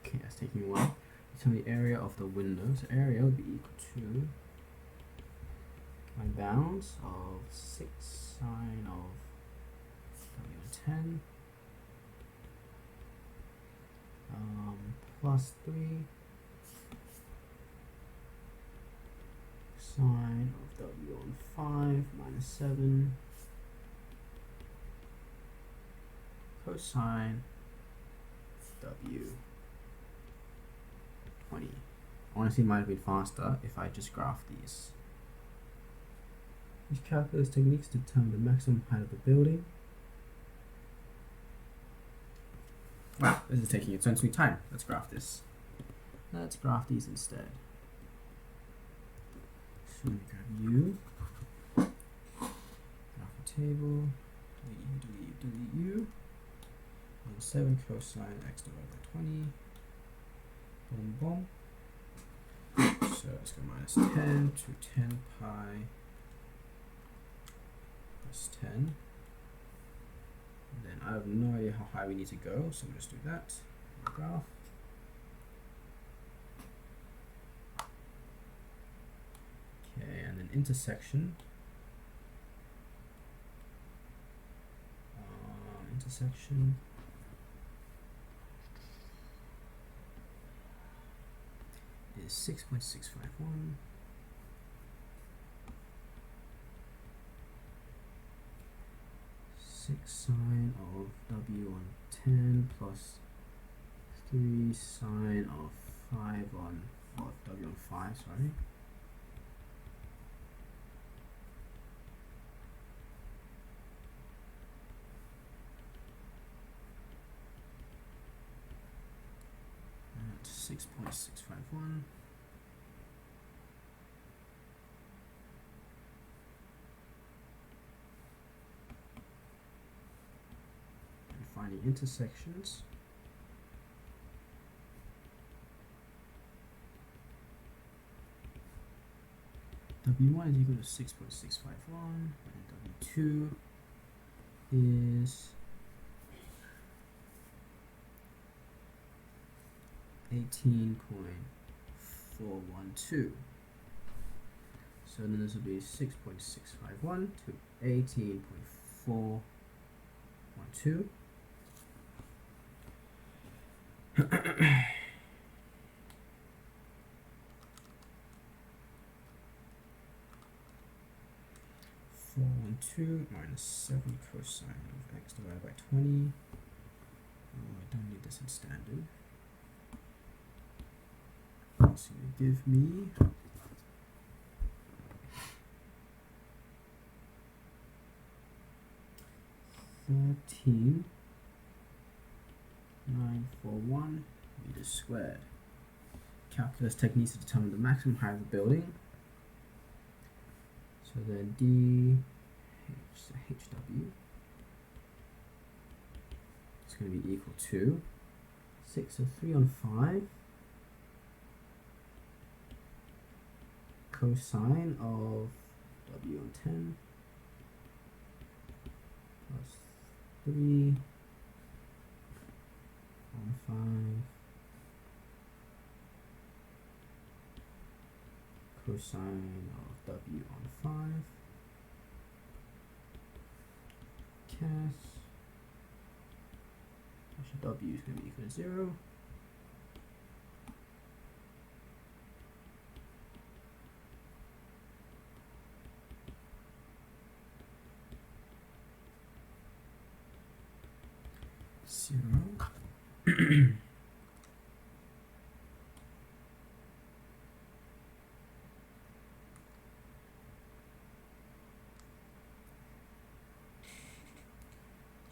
Okay, that's taking a while. Tell me the area of the window. So area will be equal to my bounds of 6 sine of W10 plus 3 sine of W on 5 minus 7 cosine W 20. Honestly, it might have been faster if I just graphed these. Use calculus techniques to determine the maximum height of the building. Wow, this is taking its own sweet time. Let's graph this. Let's graph these instead. So let me grab U, graph a table, delete U, 7 cosine x divided by 20, boom, boom. So let's go minus 10 to 10 pi plus 10. And then I have no idea how high we need to go, so we'll just do that. Graph. Okay, and then intersection. Intersection. Is 6.651. Sine of W on 10 plus 3 sine of 5 on W on 5, sorry. And 6.651. Finding intersections. W1 is equal to 6.651 and W2 is 18.412. So then this will be 6.651 to 18.412. 412 minus 7 cosine of x divided by 20. Oh, I don't need this in standard. It's going to give me 13,941 meters squared. Calculus techniques to determine the maximum height of the building. So then HW is going to be equal to 6, so 3 on 5 cosine of W on 10 plus 3 on 5 cosine of W on 5 cast. Actually, W is going to be equal to 0.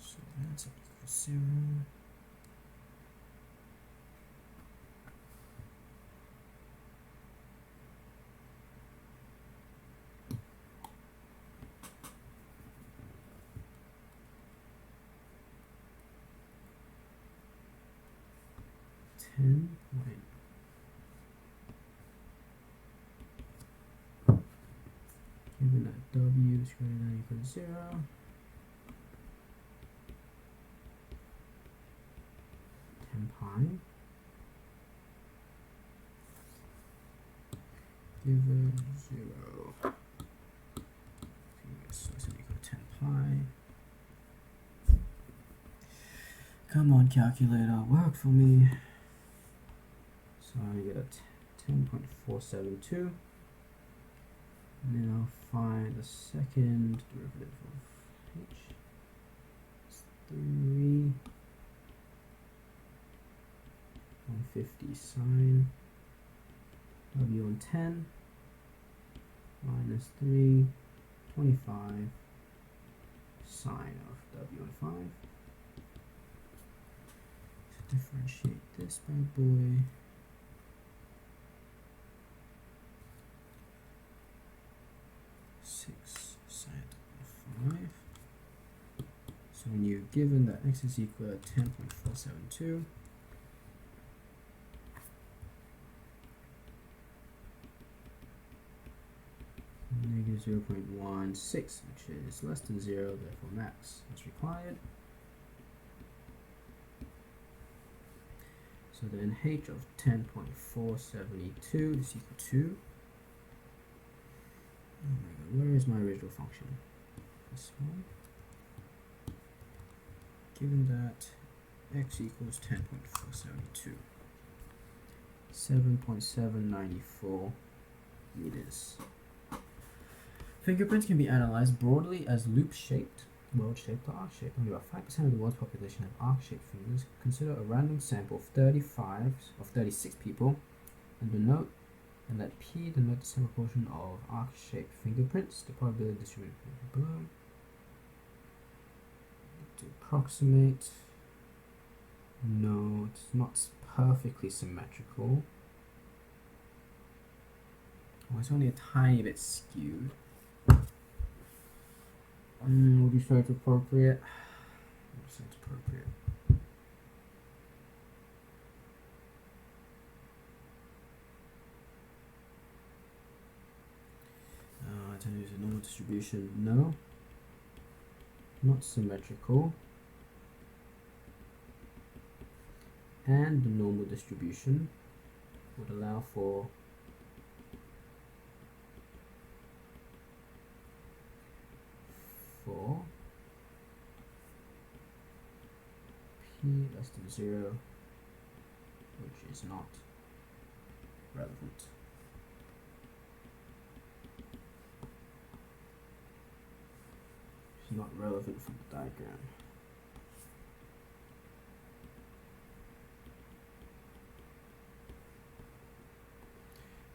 So that's equal to 0. 10 point. Given that W is greater than or equal to 0, pi given 0 is less than or equal to 10 pi. Come on, calculator, work for me. So I get a 10.472. And then I'll find the second derivative of h. It's 3. 150 sine W on 10 minus 3, 25 sine of W on 5. To differentiate this bad boy, sine of 5. So when you're given that x is equal to 10.472, negative 0.16, which is less than 0, therefore max is required. So then h of 10.472 is equal to, oh my god, where is my original function? This one. Given that x equals 10.472, 7.794 meters. Fingerprints can be analyzed broadly as loop-shaped, world-shaped, or arc-shaped. Only about 5% of the world's population have arc-shaped fingers. Consider a random sample of 36 people, and let P denote the same proportion of arc-shaped fingerprints. The probability distributed below. To approximate, no, it's not perfectly symmetrical. Oh, it's only a tiny bit skewed. Would you say it's appropriate? Would you say it's appropriate? To use a normal distribution, no. Not symmetrical. And the normal distribution would allow for P less than 0, which is not relevant. It's not relevant for the diagram.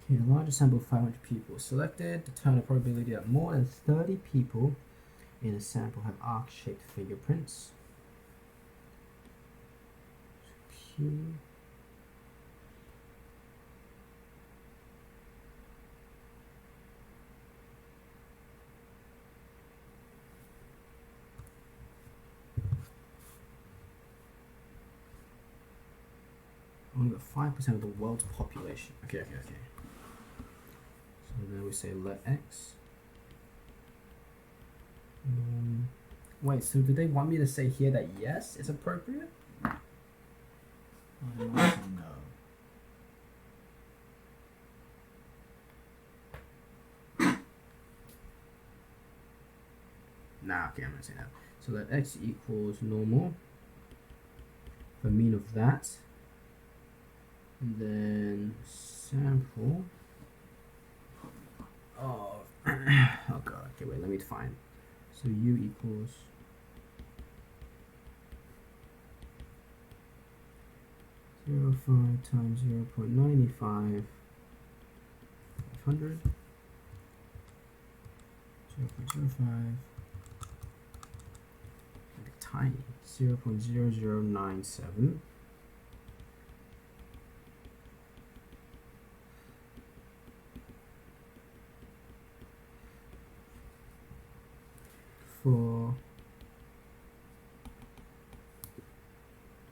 Okay, the largest sample of 500 people was selected. Determine the probability that more than 30 people in a sample have arc-shaped fingerprints. P only got 5% of the world's population. Okay. So then we say let x. Wait, so do they want me to say here that yes, it's appropriate? I want to know. Nah, okay, I'm gonna say that. So let x equals normal, the mean of that, and then sample of oh god, okay, wait, let me define. So u equals 0.5 times 0.95, 500, 0.05, tiny, 0.0097, for,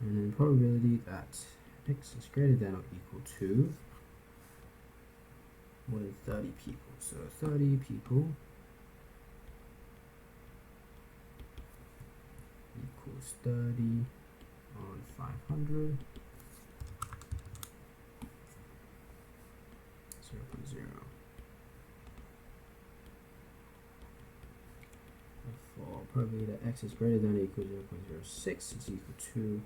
and then probability that x is greater than or equal to more than 30 people. So 30 people equals 30 on 500, 0.0. For probability that x is greater than or equal to 0.06 is equal to,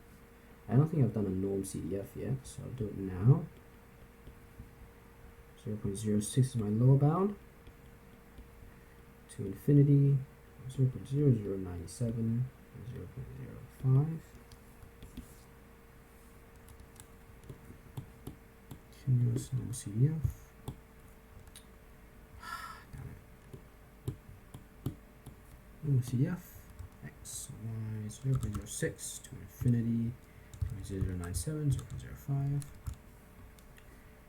I don't think I've done a norm CDF yet, so I'll do it now. 0.06 is my lower bound. To infinity, 0.0097, 0.05. Continuous normal CDF. Normal CDF, x, y, 0.06 to infinity, 0.097, 0.05.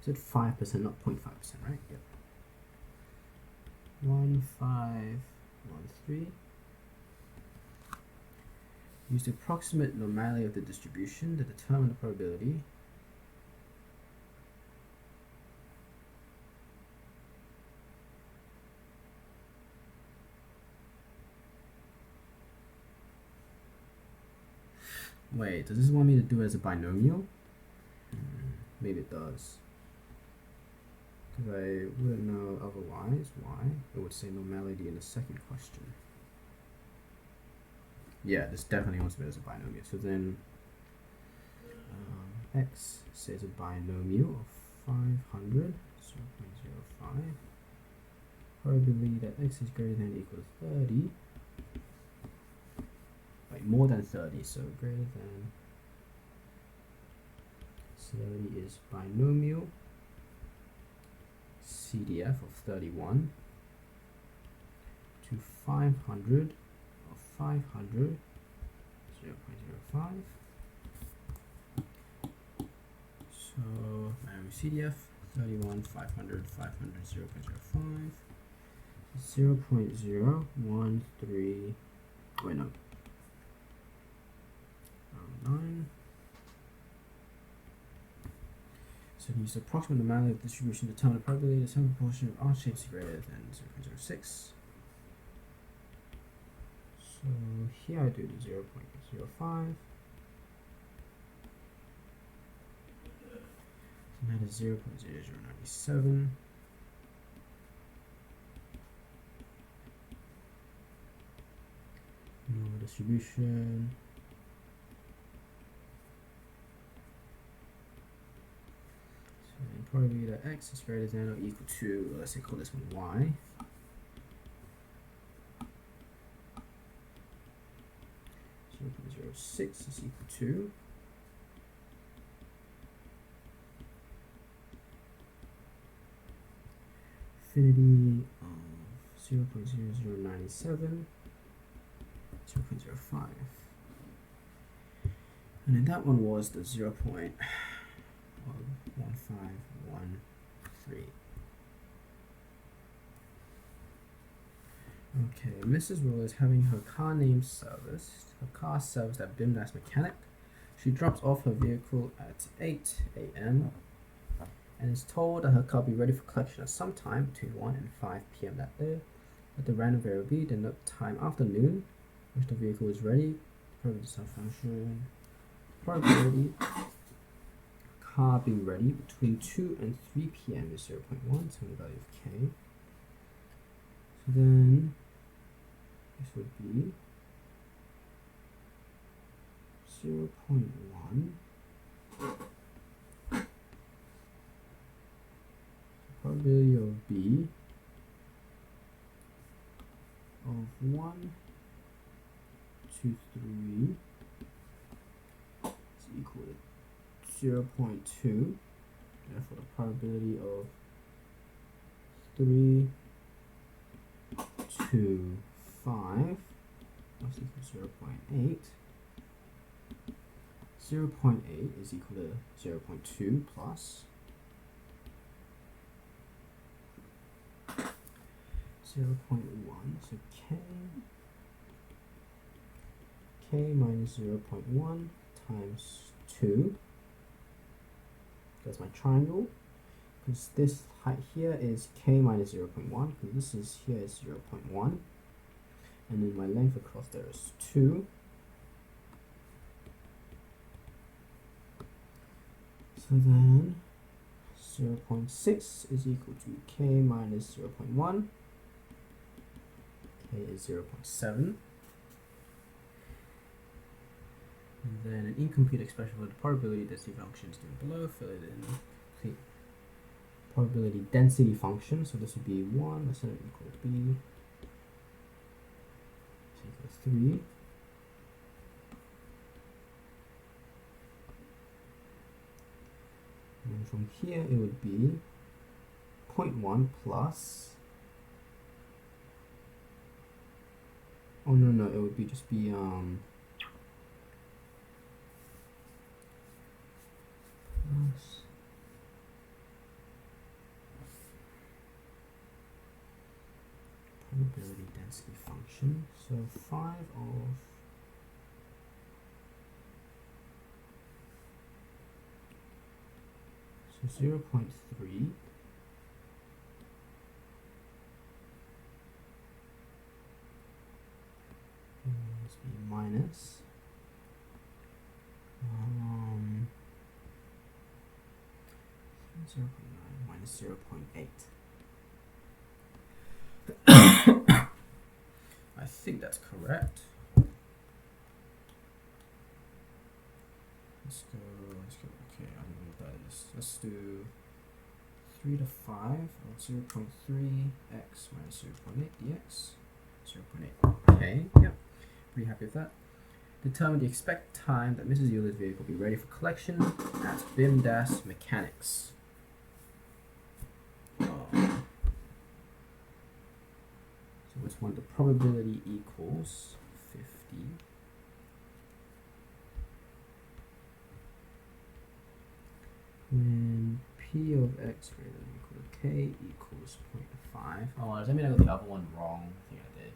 Is it 5%, not 0.5%, right? Yep. 1513. Use the approximate normality of the distribution to determine the probability. Wait, does this want me to do it as a binomial? Maybe it does. Because I wouldn't know otherwise why it would say normality in the second question. Yeah, this definitely wants to be as a binomial. So then x says a binomial of 500, 0.05. Probability that x is greater than or equal to 30. Like more than 30, so greater than 30 is binomial. CDF of 31 to 500 of 500, 0.05. So CDF 31, 500, 500, 0.05, 0.013. Wait, no. 9. So use the approximate normality of distribution to determine the probability that some proportion of R shapes is greater than 0.06. So here I do the 0.05. So that is 0.0097. Normal distribution. And probability that x is greater than or equal to, let's say call this one y. So 0.06 is equal to infinity of 0.0097, 0.05. And then that one was the 0.1513. Okay, Mrs. Rule is having her car name serviced. Her car serviced at BIMDAS Mechanic. She drops off her vehicle at 8 a.m. and is told that her car will be ready for collection at some time between 1 and 5 p.m. that day. Let the random variable be denote time after noon, which the vehicle is ready. Probability function. Probability car being ready between 2 and 3 p.m. is 0.1, so the value of k. So then this would be 0.1. Probability of B of 1 to 3 is equal to 0.2. Therefore, the probability of 3 to 5 is equal to 0.8. 0.8 is equal to 0.2 plus 0.1. So k minus 0.1 times 2 That's my triangle. Because this height here is k minus 0.1, because this is here is 0.1, and then my length across there is 2. So then 0.6 is equal to k minus 0.1. K is 0.7. And then an incomplete expression for the probability density function is given below. Fill it in. Okay. Probability density function. So this would be 1 less than or equal to b. So equals 3. And from here it would be 0.1 plus. Oh no, it would be just be plus probability density function. So 5 of so 0.3 must be minus 0.9 minus 0.8. I think that's correct. Let's go, okay, I don't know what that is. Let's do 3 to 5 of 0.3 x minus 0.8 dx, 0.8. Okay, yep, pretty happy with that. Determine the expected time that Mrs. Euler's vehicle will be ready for collection at BIMDAS Mechanics. So it's when the probability equals 50. When p of x greater than or equal to k equals 0.5. Oh, does that mean I got the other one wrong? I think I did.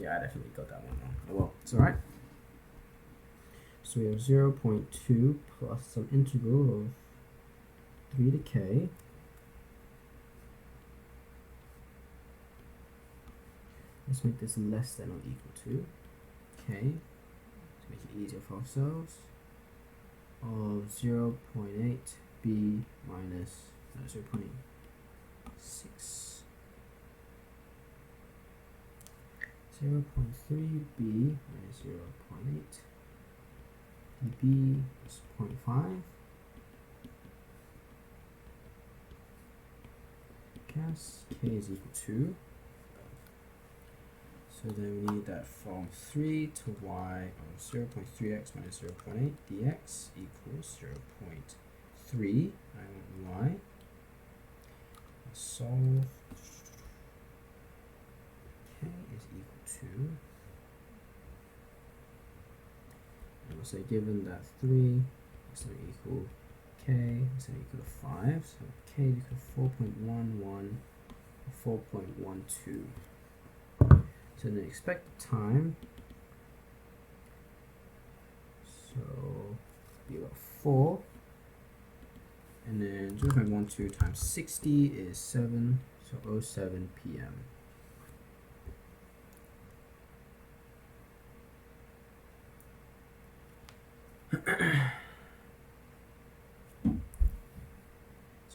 Yeah, I definitely got that one wrong. Oh well, it's alright. So we have 0.2 plus some integral of 3 to k. Let's make this less than or equal to k to make it easier for ourselves. Of 0.8 b minus 0.6. 0.3 b minus 0.8 b is 0.5. Guess k is equal to. So then we need that from 3 to y of 0.3x minus 0.8 dx equals 0.3. I want y. Let's solve. K is equal to. And we'll say given that 3 is going to equal k is going to equal to 5. So k is equal to 4.11 or 4.12. So the expected time, so be about 4, and then 0.12 times 60 is 7, so 07 p.m.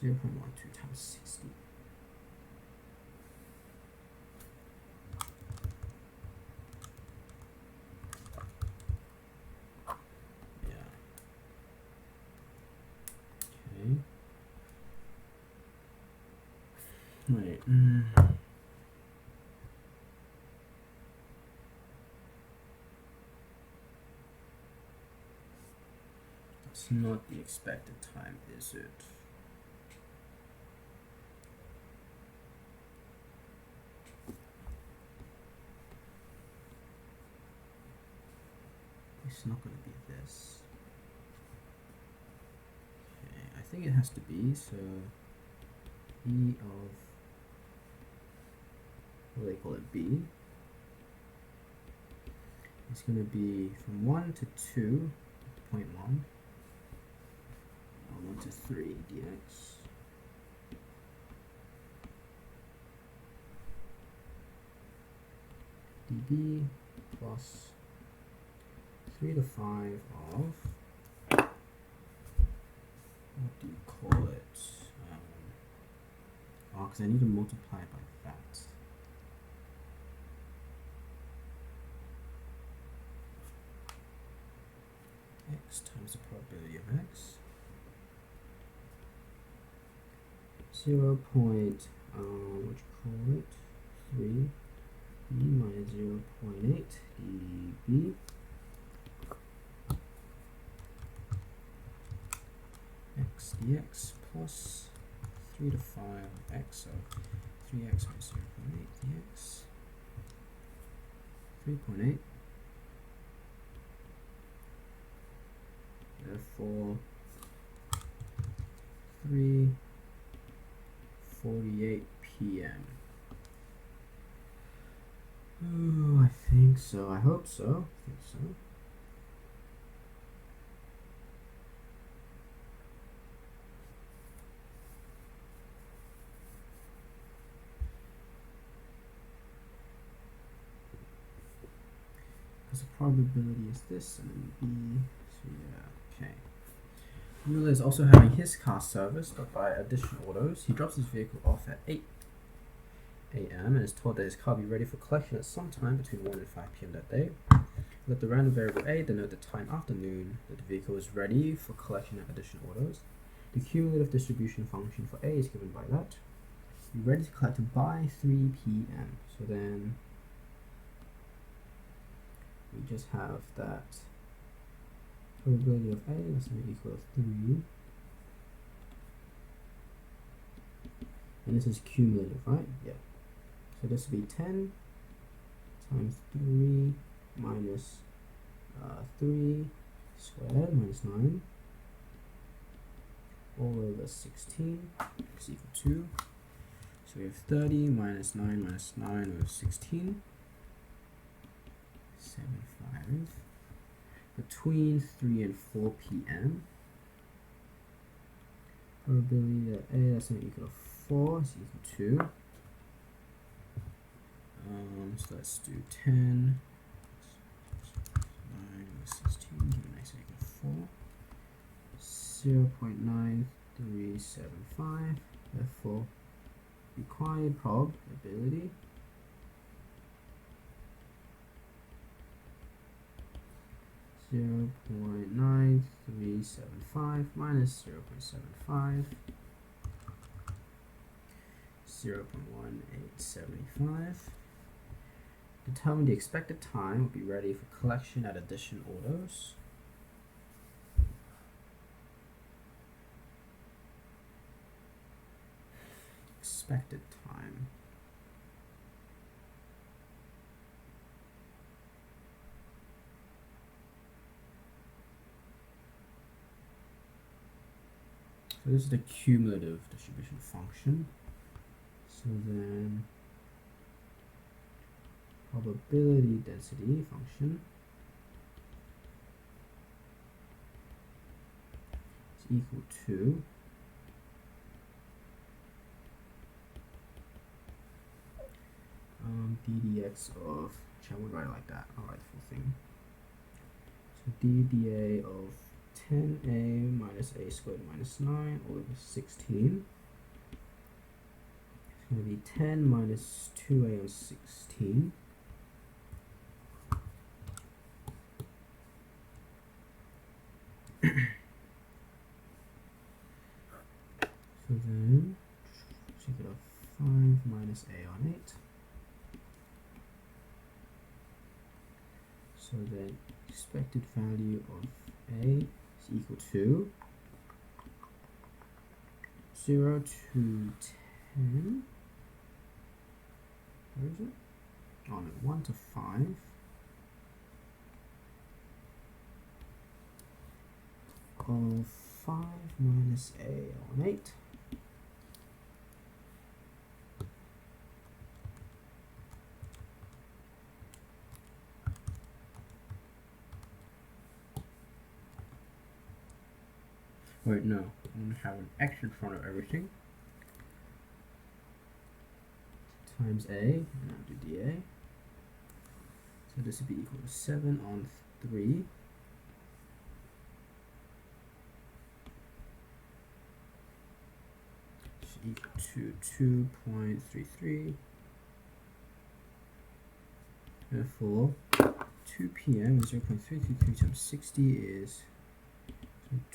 Zero 0.12 times 60. Wait. That's not the expected time, is it? It's not going to be this. Okay, I think it has to be, so E of, what do they call it, B, it's going to be from 1 to 2, 0.1, into 3 dx dB plus 3 to 5 of, what do you call it? Because I need to multiply it by that. X times the probability of X. 0. What you call it? 3 B minus 0.8 dB. X dx plus 3 to 5 x, so 3x minus 0.8 dx. 3.8. Therefore, 3:48 p.m. Oh, I think so. I hope so. I think so. Because the probability is this, and then B. So yeah, okay. Mueller is also having his car serviced, but by additional orders. He drops his vehicle off at 8 a.m. and is told that his car will be ready for collection at some time between 1 and 5 p.m. that day. Let the random variable A denote the time after noon that the vehicle is ready for collection at additional orders. The cumulative distribution function for A is given by that. Be ready to collect by 3 p.m. So then we just have that probability of A less than or equal to 3. And this is cumulative, right? Yeah. So this would be 10 times 3 minus 3 squared minus 9 all over 16 is equal to, so we have 30 minus 9 minus 9 over 16, 75. Between 3 and 4 p.m. probability that A that's not equal to 4 is equal to, so let's do 10 9 over 16, give a nice equal to 4, 0.9375, therefore required probability (0.9375 minus 0.75, 0.1875). Determine the expected time will be ready for collection at addition orders. Expected time. So this is the cumulative distribution function. So then probability density function is equal to ddx of, I would write it like that, I'll write the full thing. So dda of 10a minus a squared minus 9 all over 16. It's going to be 10 minus 2a on 16. So then, check it out, 5 minus a on 8. So then, expected value of a is equal to 0 to 10. Where is it? Oh no, 1 to 5. Of 5 minus a on 8. Wait, no. I'm going to have an x in front of everything. Times a, and I'll do dA. So this would be equal to 7 on 3. Equal to 2.33. Therefore, 2 p.m. is 0.333 times 60 is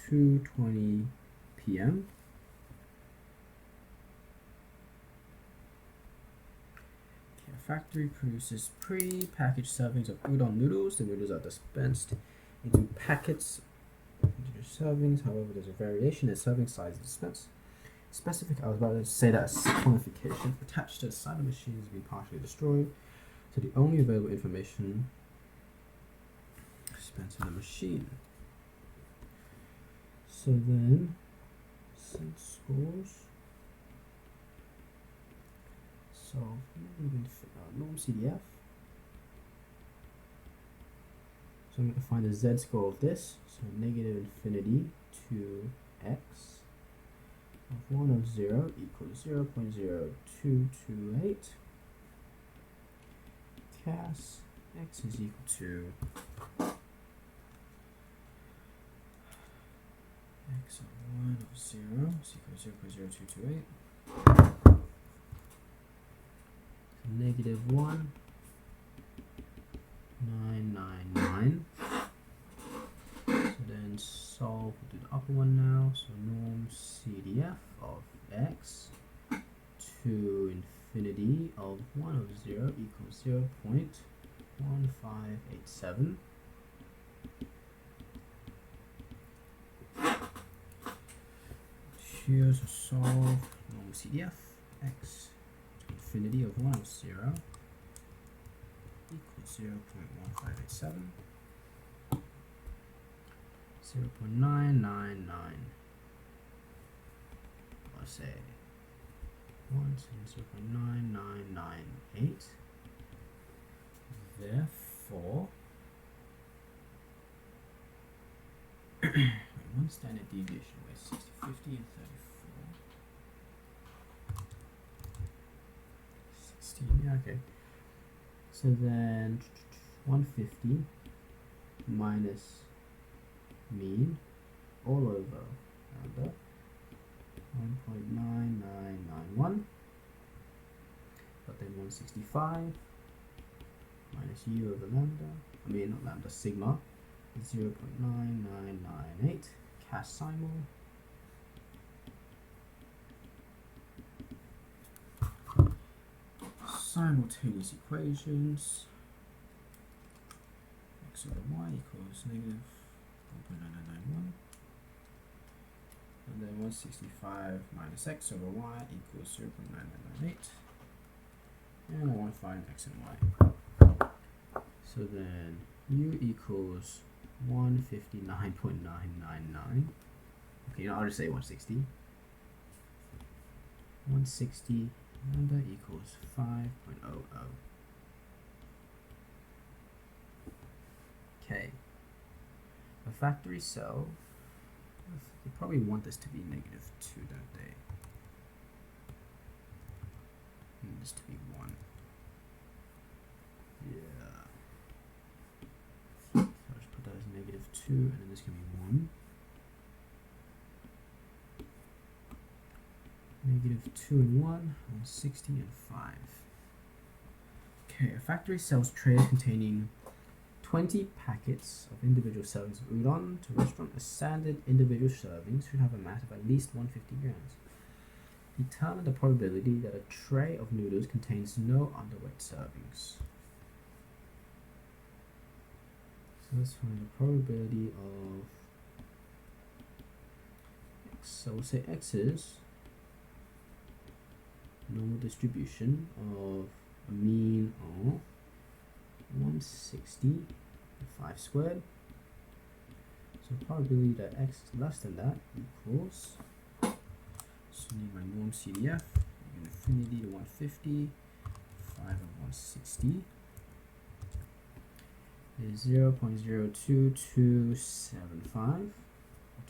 2:20 p.m. Okay, a factory produces pre-packaged servings of udon noodles. The noodles are dispensed into packets into servings. However, there's a variation in serving size and dispense. I was about to say that quantification attached to the side of the machine has been partially destroyed. So the only available information spent in the machine. So then, set scores. So we're going to figure out norm CDF. So I'm going to find the Z score of this. So negative infinity to x of 1 of 0 equals 0.0228. Cas x is equal to x of 1 of 0 is equal to 0.0228. Negative 1, 999. So then solve, we'll do the upper one now. So norm CDF of x to infinity of 1 of 0 equals 0.1587. Here's a solve normal CDF x to infinity of 1 of 0 equals 0.1587. 0.999. Let's say 0.9998. Therefore, one standard deviation was 60, 50, and 34. 16, yeah, okay. So then 150 minus mean all over lambda 1.9991, but then 165 minus u over lambda, not lambda, sigma is 0.9998. Cas simul. Simultaneous equations. X over y equals negative 1.9991. And then 165 minus x over y equals 0.9998. And I want to find x and y. So then u equals 159.999. Okay, I'll just say 160. 160 lambda equals 5.00. Okay. A factory cell, they probably want this to be negative 2, don't they? And this to be 1. Yeah. So I'll just put that as negative 2, and then this can be 1. Negative 2 and 1, 160 and 5. Okay, a factory sells trays containing 20 packets of individual servings of udon to a restaurant. A standard individual serving should have a mass of at least 150 grams. Determine the probability that a tray of noodles contains no underweight servings. So let's find the probability of x. So we'll say x is normal distribution of a mean of 160 and 5 squared. So probability that x is less than that equals, so I need my norm CDF, infinity to 150, 5 of 160 is 0.02275 or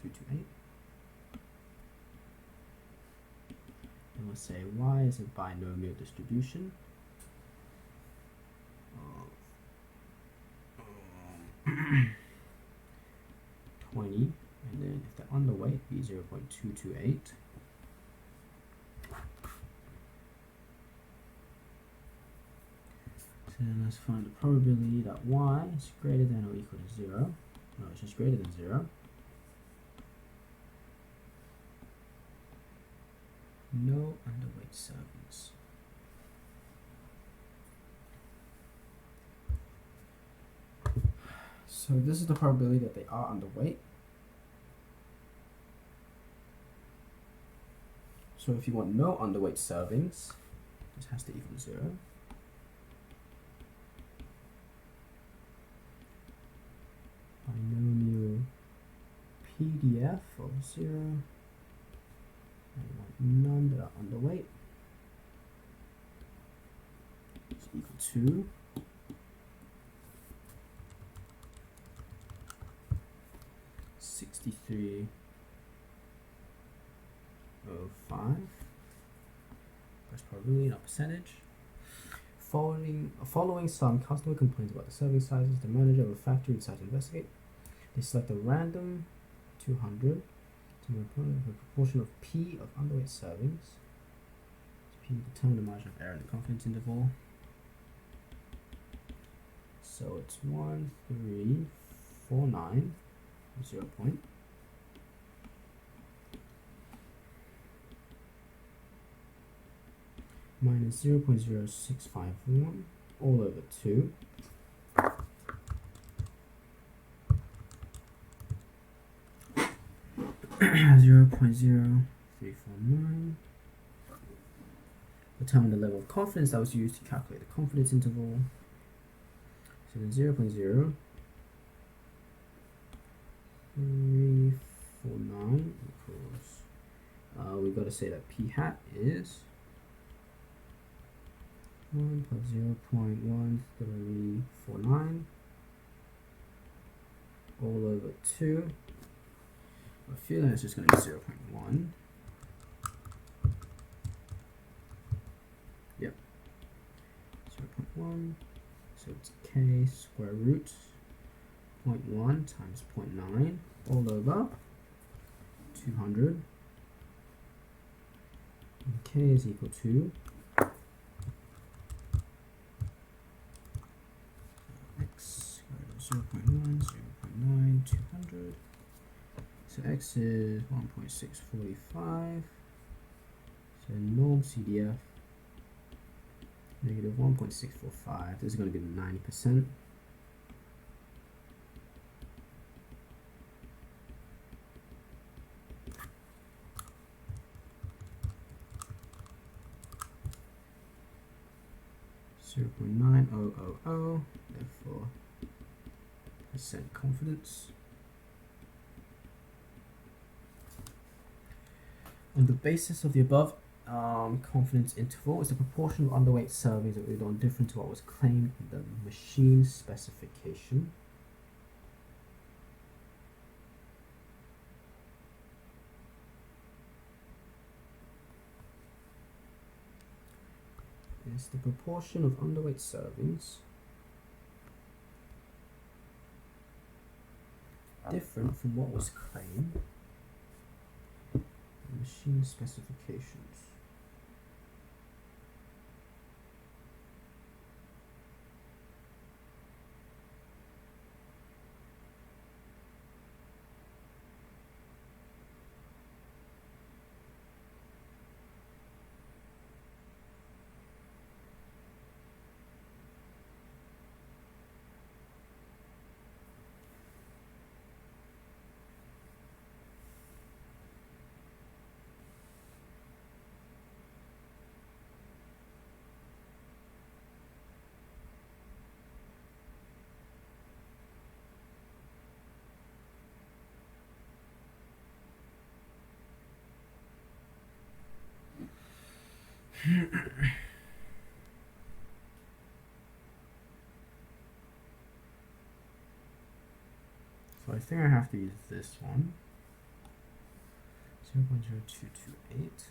228. we'll say y is a binomial distribution of 20, and then if they're underweight, be 0.228. So then let's find the probability that y is greater than or equal to 0. No, it's just greater than 0. No underweight servings. So this is the probability that they are underweight. So if you want no underweight servings, this has to equal 0. Binomial PDF of 0. I want none that are underweight. It's equal to 63.05. That's probability, not percentage. Following some customer complains about the serving sizes, the manager of a factory decides to investigate. They select a random 200 to the proportion of P of underweight servings. P determine the margin of error in the confidence interval. So it's 1349 0 point. Minus 0.0651 all over 2. Zero point 0.0349. Determine the level of confidence that was used to calculate the confidence interval. So then 0.0349 equals, we've got to say that p hat is 1 plus 0.1349 all over 2. I feel like it's just going to be 0.1. Yep. 0.1. So it's k square root 0.1 times 0.9 all over 200. And k is equal to x squared 0.1, 0.9, 200. So x is 1.645. So norm CDF negative 1.645. This is going to be 90%. .9000, therefore percent confidence. On the basis of the above confidence interval is the proportion of underweight servings that we've done different to what was claimed in the machine specification. Is the proportion of underweight servings different from what was claimed in machine specifications? So I think I have to use this one. 0.0228.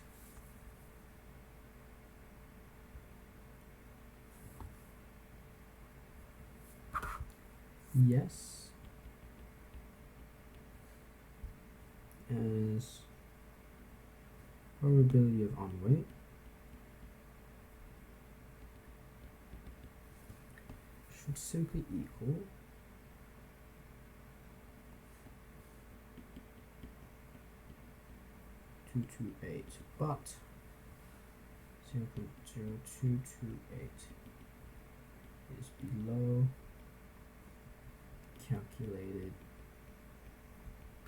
yes as probability of unweight should simply equal .228, but 0.0228 is below calculated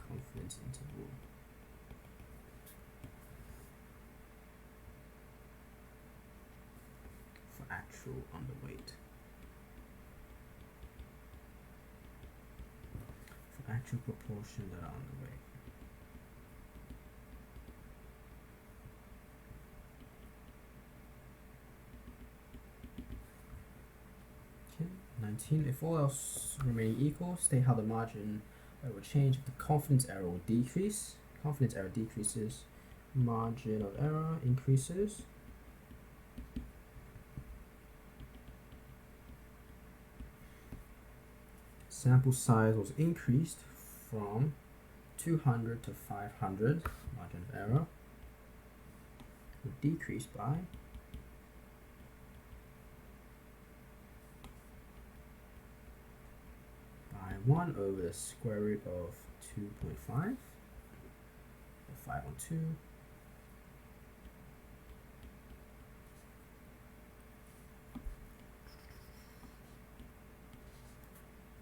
confidence interval. For actual underweight. For actual proportion that are underweight. Okay, 19. If all else remain equal, state how the margin will change if the confidence error will decrease. Confidence error decreases, margin of error increases. Sample size was increased from 200 to 500, margin of error would decrease by 1 over the square root of 2.5, or 5 on 2.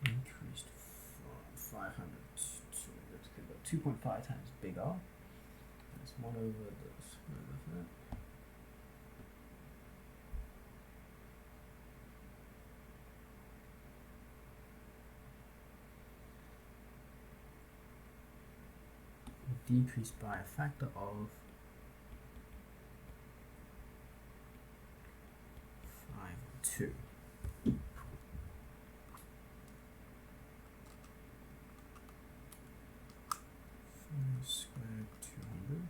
Increased from 500 to 2.5 times bigger. That's 1 over the square root of that. Decreased by a factor of 5 on 2. Squared 200.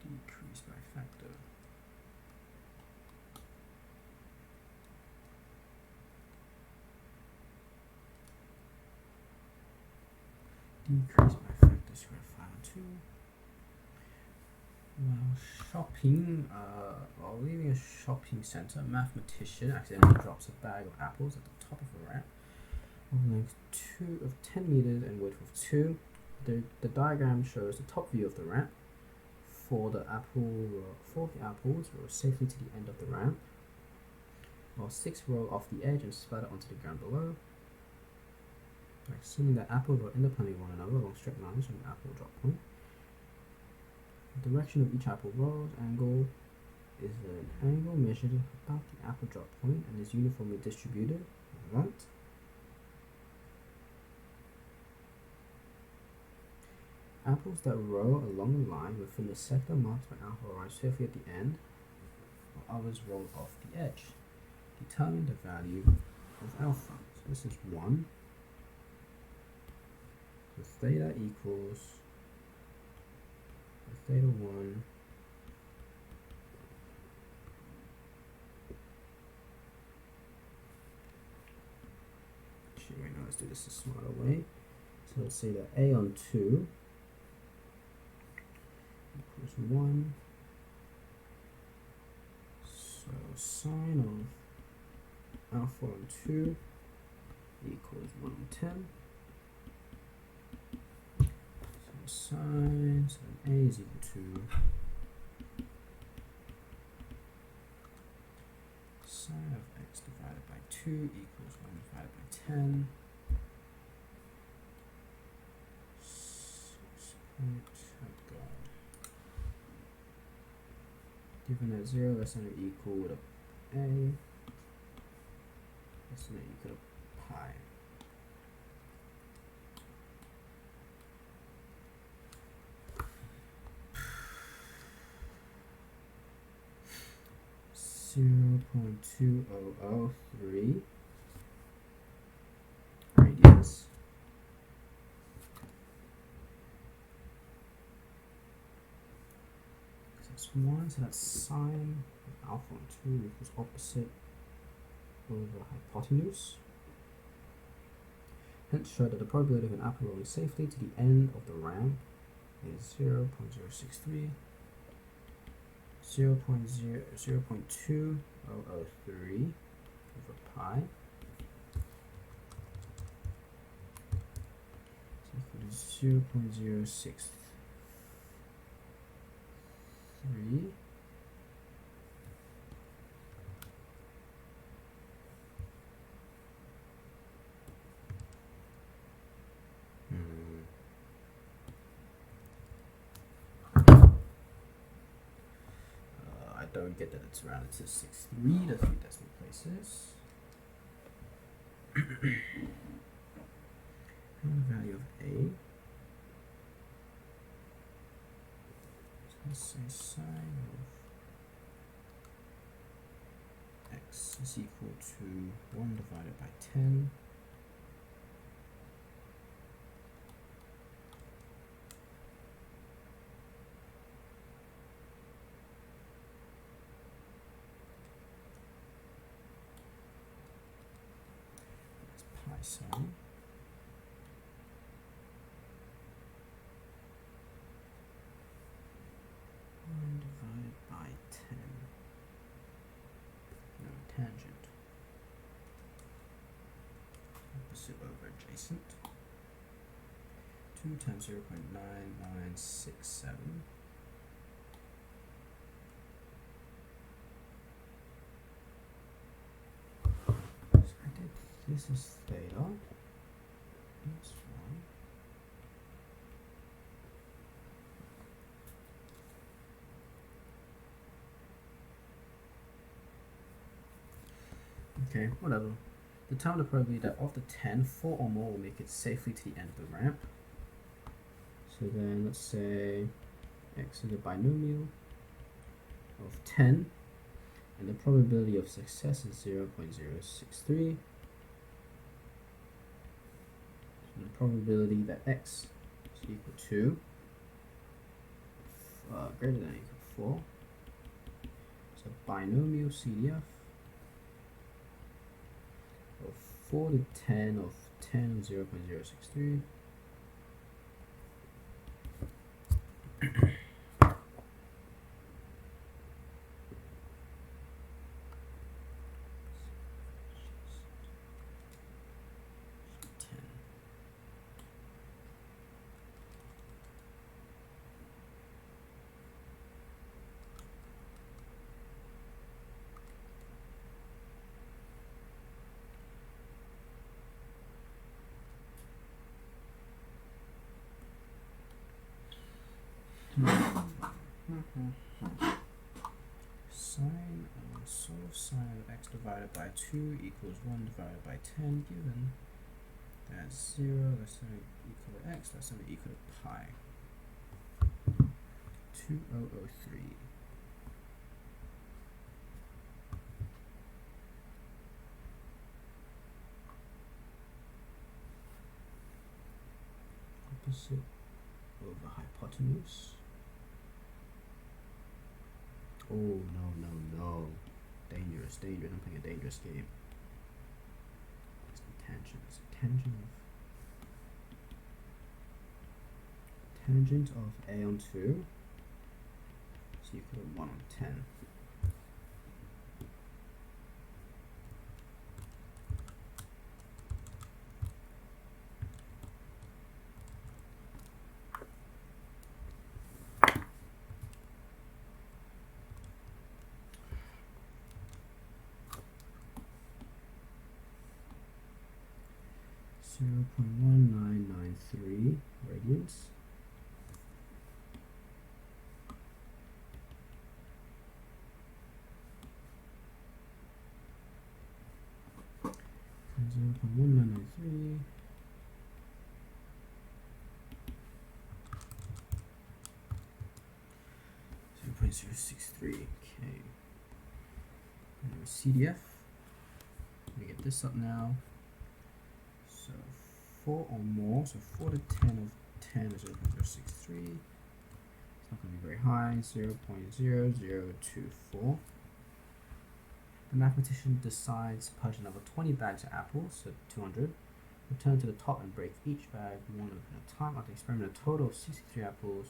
Decrease by factor. Decrease by factor square 5 on 2. While shopping, while leaving a shopping center, a mathematician accidentally drops a bag of apples at the top of a ramp of length 10 meters and width of 2. The diagram shows the top view of the ramp. For the apples roll safely to the end of the ramp, while 6 roll off the edge and splatter onto the ground below. Assuming that apples roll independently of one another along straight lines from the apple drop point. The direction of each apple roll's angle is an angle measured about the apple drop point and is uniformly distributed. That. Apples that roll along the line within the sector marked by alpha arrive safely at the end, while others roll off the edge. Determine the value of alpha. So this is 1. So theta equals theta 1 actually wait, no, let's do this a smarter way. So let's say that a on 2 equals 1. So sine of alpha on 2 equals 1 on 10. Sine, so A is equal to sine of x divided by 2 equals 1 divided by 10. 6. Given that 0 less than or equal to A, less than or equal to pi. 0.2003 radians. That's 1, so that's sine of alpha on 2 equals opposite over hypotenuse. Hence show that the probability of an apple rolling safely to the end of the ramp is 0.063, 0.2003 over pi. So equal to 0.063. I don't get that it's rounded to 63, that's 3 decimal places. And the value of a, so let's say sine of x is equal to 1 divided by 10. Pi sine. Divided by 10. No, tangent. Opposite over adjacent. 2 times 0.9967. So I did, this is theta. This one. Okay, whatever. Determine the probability that of the 10, 4 or more will make it safely to the end of the ramp. So then let's say x is a binomial of 10, and the probability of success is 0.063. So the probability that x is equal to greater than or equal to 4. So binomial CDF of 4 to 10 of 10 of 0.063. Sine of x divided by 2 equals 1 divided by 10, given that's 0, that's not equal to x, that's not equal to pi. 2003. Opposite over hypotenuse. Oh, no. Dangerous. I'm playing a dangerous game. It's the tangent. It's a tangent of a on 2 is equal to 1 on 10. Zero point 1993 radians. And 0.1993 0.063. Okay. And CDF. Let me get this up now. So 4 or more, so 4 to 10 of 10 is 0.063. It's not going to be very high, 0.0024. The mathematician decides to purchase another 20 bags of apples, so 200. Return to the top and break each bag one at a time. After experiment, a total of 63 apples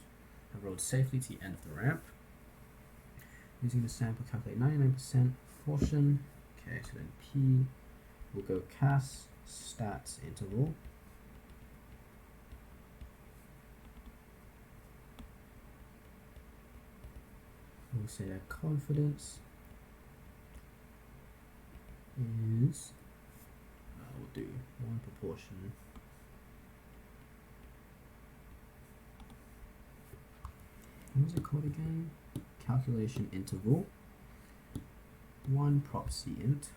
have rolled safely to the end of the ramp. Using the sample, calculate 99% proportion. Okay, so then P will go CAS stats interval. We'll say that confidence is, we'll do one proportion. What was it called again? Calculation interval. One proxy int.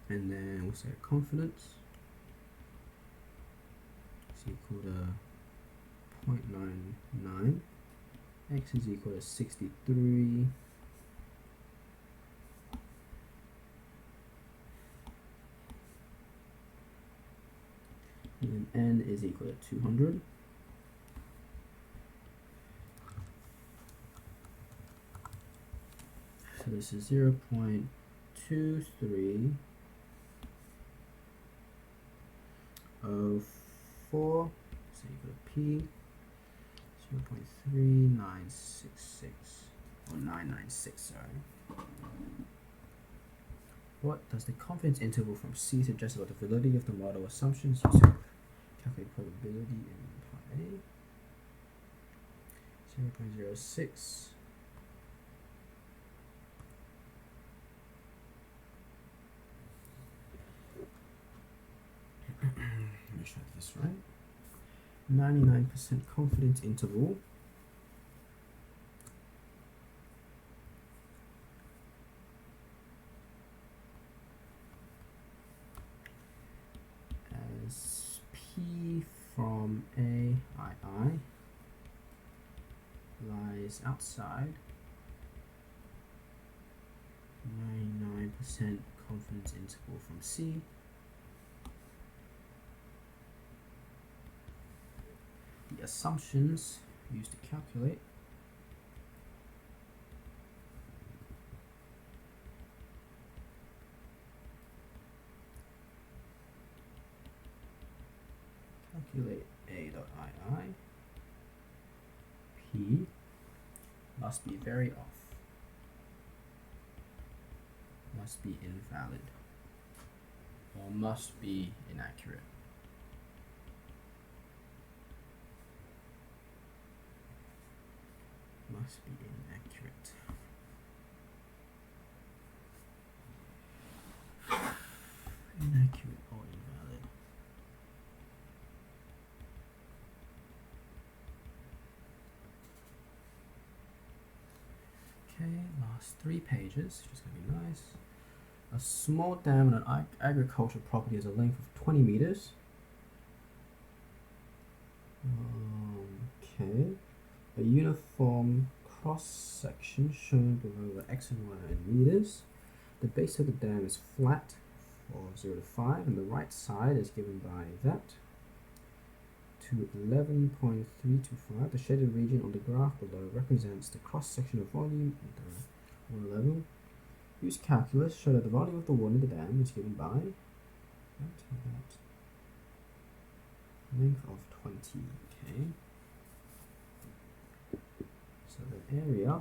And then we'll say confidence is equal to 0.99. X is equal to 63. And then N is equal to 200. So this is 0.23 of 4, so equal to P, 0.3966, or 996, sorry. What does the confidence interval from C suggest about the validity of the model assumptions used to calculate probability in part A? 0.06. Let me try this right. 99% confidence interval. As P from AII lies outside 99% confidence interval from C. The assumptions used to calculate A.II P must be very off, must be invalid, or must be inaccurate. Must be inaccurate. Inaccurate or invalid. Okay, last 3 pages, which is going to be nice. A small dam on an agricultural property has a length of 20 meters. Okay. A uniform cross-section shown below the x and y in meters. The base of the dam is flat for 0 to 5, and the right side is given by that to 11.325. The shaded region on the graph below represents the cross-section of volume at the water level. Use calculus, show that the volume of the water in the dam is given by that length of 20. Okay. So the area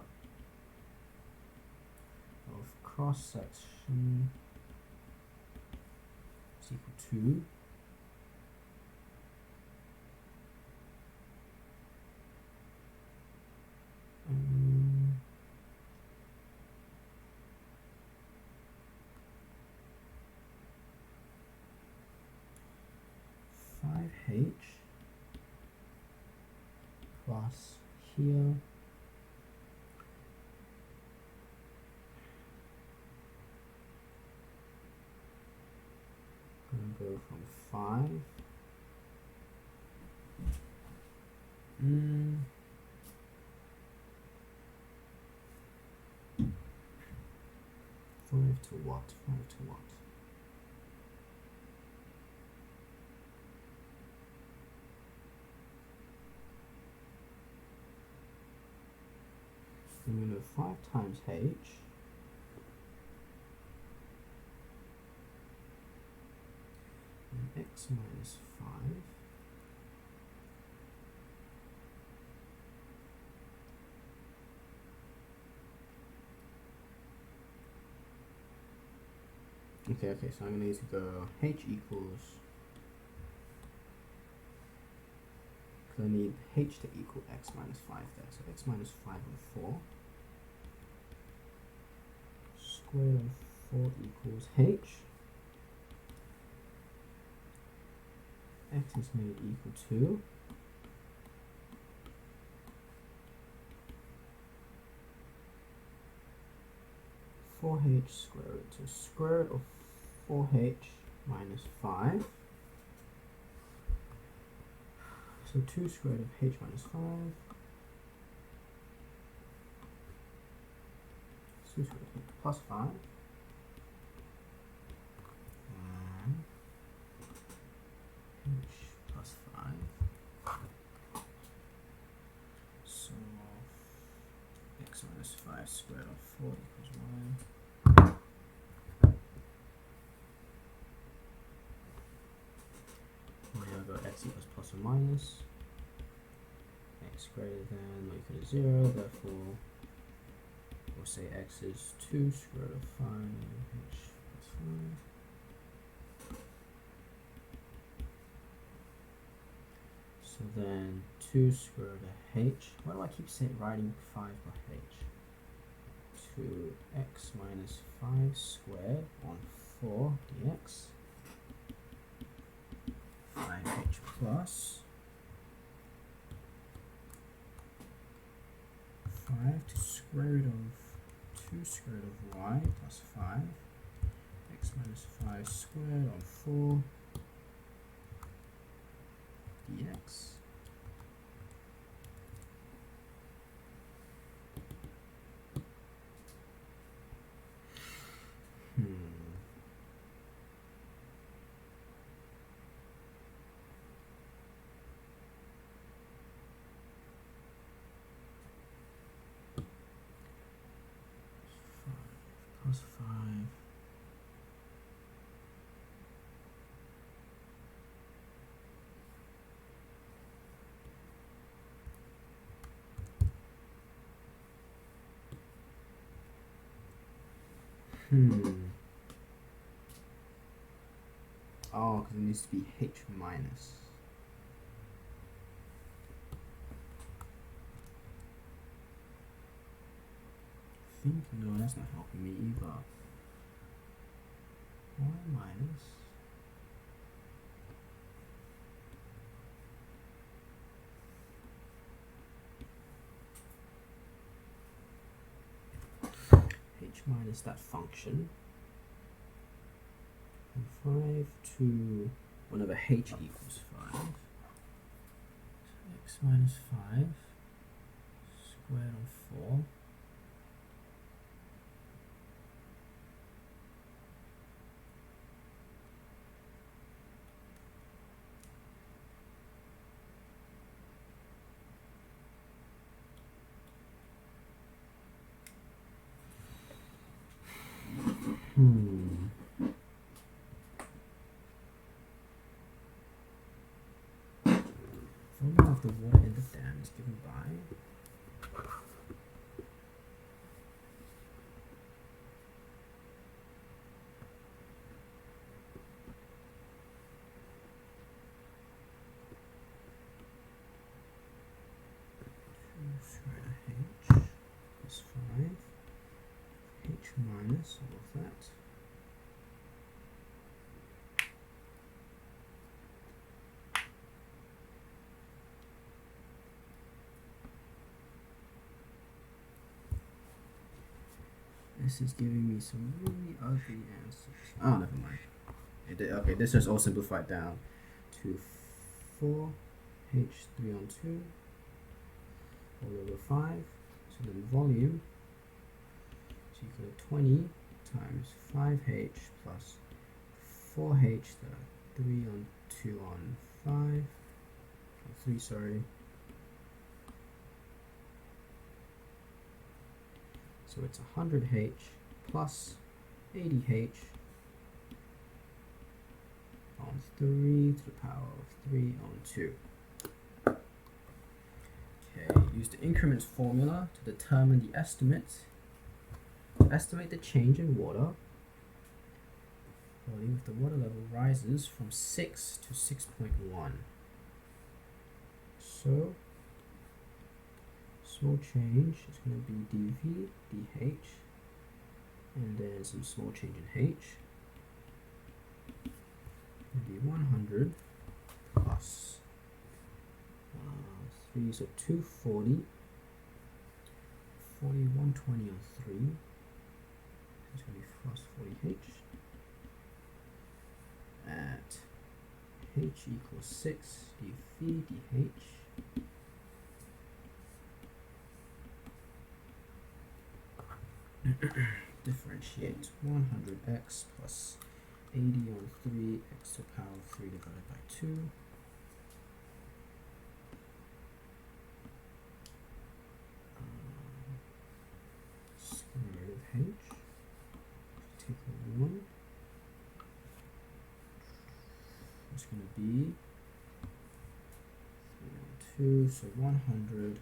of cross-section is equal to 5h plus here go from 5 5 to what? 5 to what? I'm going to 5 times h and x minus 5 okay, so I'm going to need to go h equals, because I need h to equal x minus 5 there, so x minus 5 over 4 square root of 4 equals h. X is made equal to 4h square root. So square root of 4h minus 5. So 2 square root of h minus 5. 2 square root of h plus 5. H plus 5. So x minus 5 squared of 4 equals 1. Well, here I got x equals plus or minus. X greater than or equal to 0, therefore we'll say x is 2 square root of 5 h plus 5. So then 2 square root of h. Why do I keep writing 5 by h? 2x minus 5 squared on 4 dx. 5h plus 5 to square root of 2 square root of y plus 5. X minus 5 squared on 4 dx. Plus 5. Oh, because it needs to be h minus. I think, no, that's not helping me either. Y minus. H minus that function. From 5 to whenever h equals 5. So x minus 5 squared on 4. Volume of the water in the dam is given by square root of h plus 5 h minus all of that. This is giving me some really ugly answers. Oh, never mind. It did, okay, this is all simplified down to 4h3 on 2 all over 5. So then volume is equal to 20 times 5h plus 4h, the 3 on 2 on 5, or 3, sorry. So it's 100H plus 80H on 3 to the power of 3 on 2. Okay, use the increments formula to determine the estimate. To estimate the change in water volume if the water level rises from 6 to 6.1. So, small change is going to be dV, dH, and then some small change in H. It'll be 100 plus 3, so 240, 120 on 3. It's going to be plus 40H. At H equals 6, dV, dH. Differentiate 100x plus 80 on 3, x to the power of 3 divided by 2. Square root of h. Take a 1. It's going to be 3 on 2, so 100.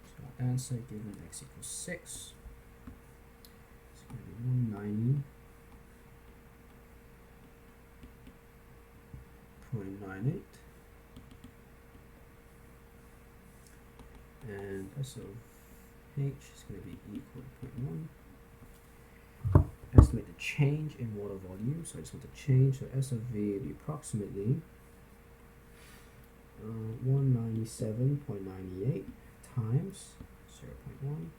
So our answer given x equals 6. It's going to be 190.98. And S of H is going to be equal to 0.1. Estimate the change in water volume. So I just want to change. So S of V will be approximately 197.98 times 0.1.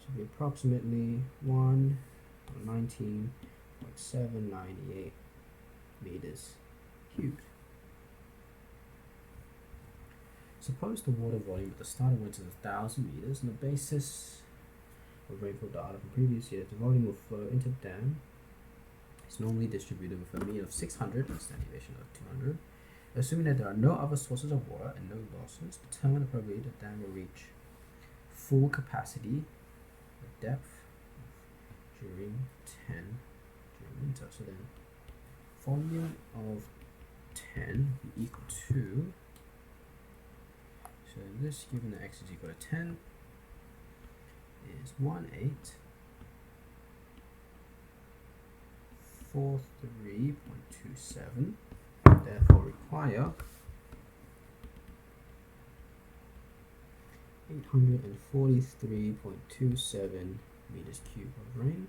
So be approximately 119.798 meters cubed. Suppose the water volume at the start of winter is 1,000 meters, and the basis of rainfall data from previous years, the volume will flow into the dam is normally distributed with a mean of 600 and standard deviation of 200. Assuming that there are no other sources of water and no losses, determine the probability the dam will reach full capacity at depth during winter. So then volume of 10 will be equal to, so this given that x is equal to 10 is 1843.27. Therefore require 843.27 meters cubed of rain.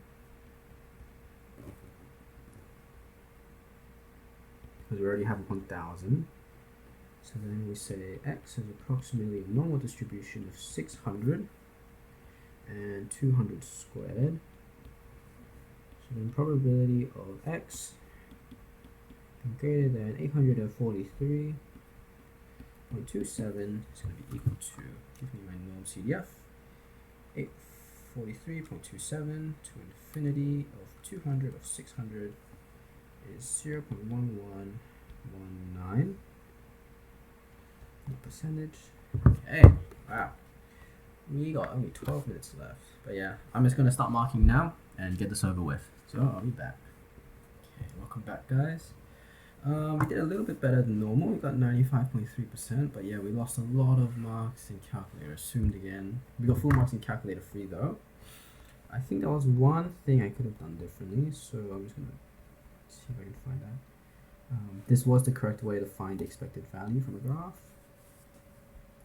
Because we already have 1,000. So then we say x is approximately a normal distribution of 600 and 200 squared. So then probability of x greater than 843.27 is going to be equal to, give me my norm CDF, 843.27 to infinity of 200 of 600 is 0.1119. Percentage. Okay, wow. We got only 12 minutes left. But yeah, I'm just going to start marking now and get this over with. So I'll be back. Okay, welcome back, guys. We did a little bit better than normal. We got 95.3%, but yeah, we lost a lot of marks in calculator assumed again. We got full marks in calculator free though. I think there was one thing I could have done differently, so I'm just gonna see if I can find that. This was the correct way to find the expected value from a graph.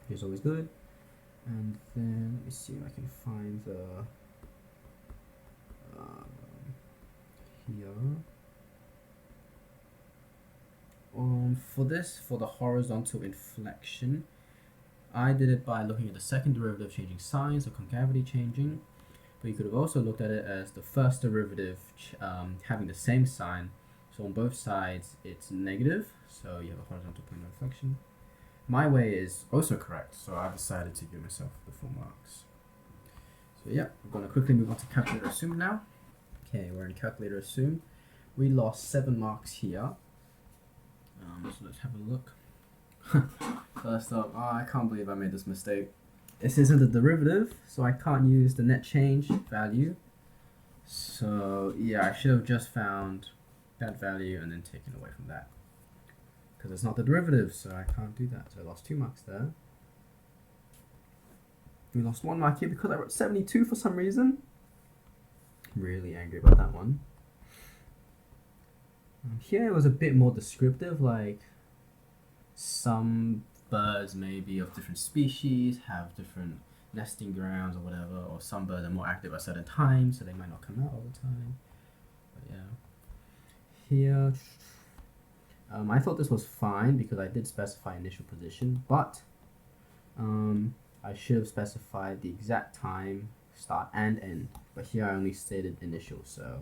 Here's always good. And then let me see if I can find the here. For the horizontal inflection, I did it by looking at the second derivative changing signs, or concavity changing. But you could have also looked at it as the first derivative having the same sign. So on both sides, it's negative. So you have a horizontal plane of inflection. My way is also correct, so I decided to give myself the full marks. So yeah, we're going to quickly move on to calculator assumed now. Okay, we're in calculator assumed. We lost 7 marks here. So let's have a look. First up, I can't believe I made this mistake. this isn't the derivative, so I can't use the net change value. So yeah, I should have just found that value and then taken away from that. Because it's not the derivative, so I can't do that. So I lost 2 marks there. We lost 1 mark here because I wrote 72 for some reason. I'm really angry about that one. Here it was a bit more descriptive, like some birds maybe of different species have different nesting grounds or whatever, or some birds are more active at certain times, so they might not come out all the time. But yeah. Here, I thought this was fine because I did specify initial position, but I should have specified the exact time, start and end. But here I only stated initial, so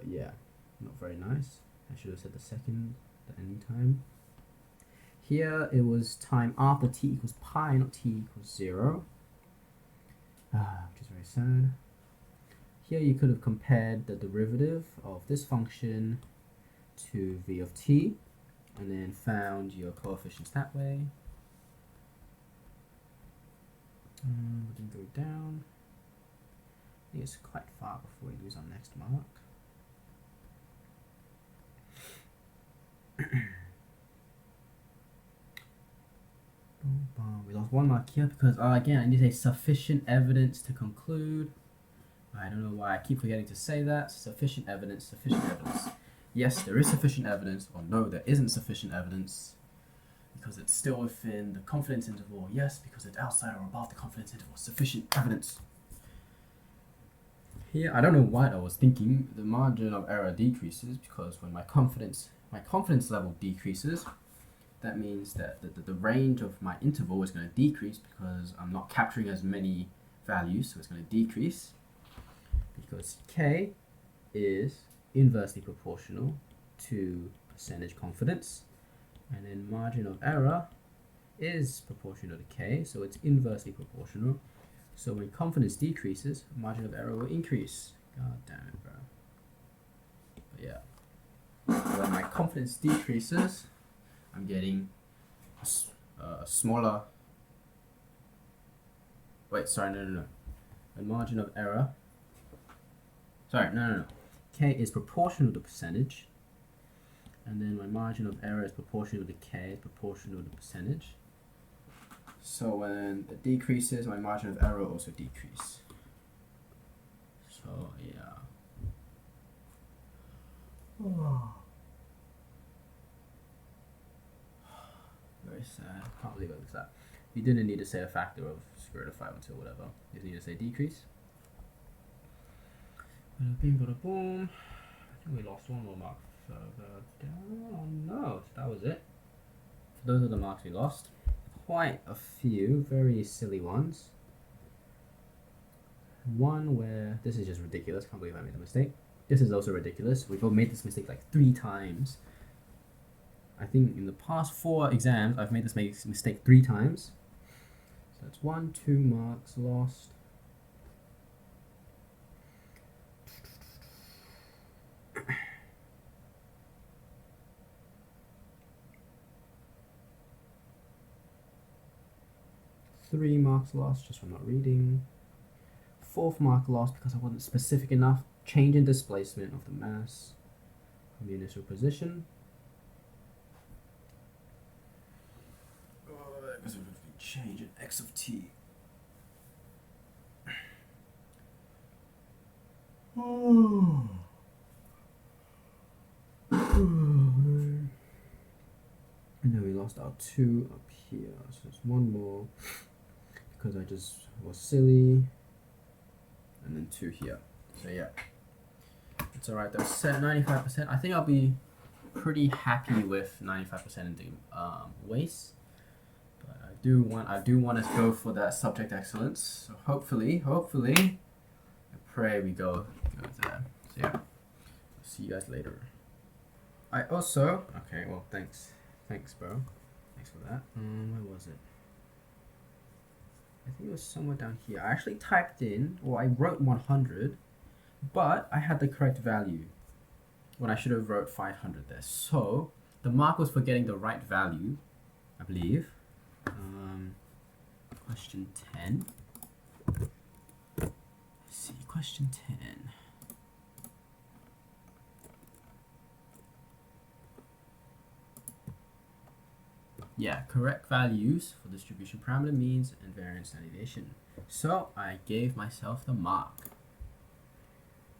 yeah, not very nice. I should have said the ending time. Here it was time after t equals pi, not t equals 0, which is very sad. Here you could have compared the derivative of this function to v of t, and then found your coefficients that way. We can go down. I think it's quite far before we lose our next mark. We lost 1 mark here because, again, I need to say sufficient evidence to conclude. I don't know why I keep forgetting to say that. Sufficient evidence, sufficient evidence. Yes, there is sufficient evidence, or no, there isn't sufficient evidence because it's still within the confidence interval. Yes, because it's outside or above the confidence interval. Sufficient evidence. Here, I don't know what I was thinking. The margin of error decreases because when my confidence level decreases, that means that the range of my interval is going to decrease because I'm not capturing as many values, so it's going to decrease because k is inversely proportional to percentage confidence, and then margin of error is proportional to k, so it's inversely proportional. So when confidence decreases, margin of error will increase. God damn it, bro. But yeah, when my confidence decreases, I'm getting a smaller. Wait, sorry, no. The margin of error. Sorry, no. K is proportional to percentage, and then my margin of error is proportional to k, is proportional to percentage. So when it decreases, my margin of error will also decrease. So yeah. Very sad. Can't believe it was that. You didn't need to say a factor of square root of 5 until whatever. You just need to say decrease. Bada bing, bada boom. I think we lost 1 more mark further down. Oh no, that was it. So those are the marks we lost. Quite a few very silly ones. One where this is just ridiculous. Can't believe I made a mistake. This is also ridiculous. We've all made this mistake like 3 times. I think in the past 4 exams, I've made this mistake 3 times. So that's 1, 2 marks lost. Three marks lost just from not reading. 4th mark lost because I wasn't specific enough. Change in displacement of the mass from the initial position. Because we're going to change in x of t. And then we lost our 2 up here, so it's 1 more because I just was silly, and then 2 here. So yeah, it's alright though. Set 95%. I think I'll be pretty happy with 95% in the WACE, but I do want to go for that subject excellence. So hopefully, I pray we go there. So yeah, I'll see you guys later. I also Thanks, bro. Thanks for that. Where was it? I think it was somewhere down here. I actually typed in, or I wrote 100, but I had the correct value when I should have wrote 500 there. So the mark was for getting the right value, I believe. I question 10. Let's see, question 10. Yeah, correct values for distribution parameter means and variance and deviation. So I gave myself the mark.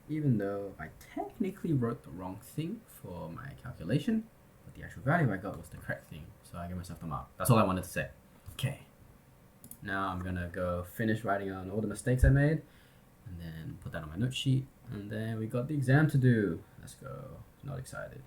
Even though I technically wrote the wrong thing for my calculation, but the actual value I got was the correct thing. So I gave myself the mark. That's all I wanted to say. Okay. Now I'm gonna go finish writing on all the mistakes I made and then put that on my note sheet. And then we got the exam to do. Let's go. Not excited.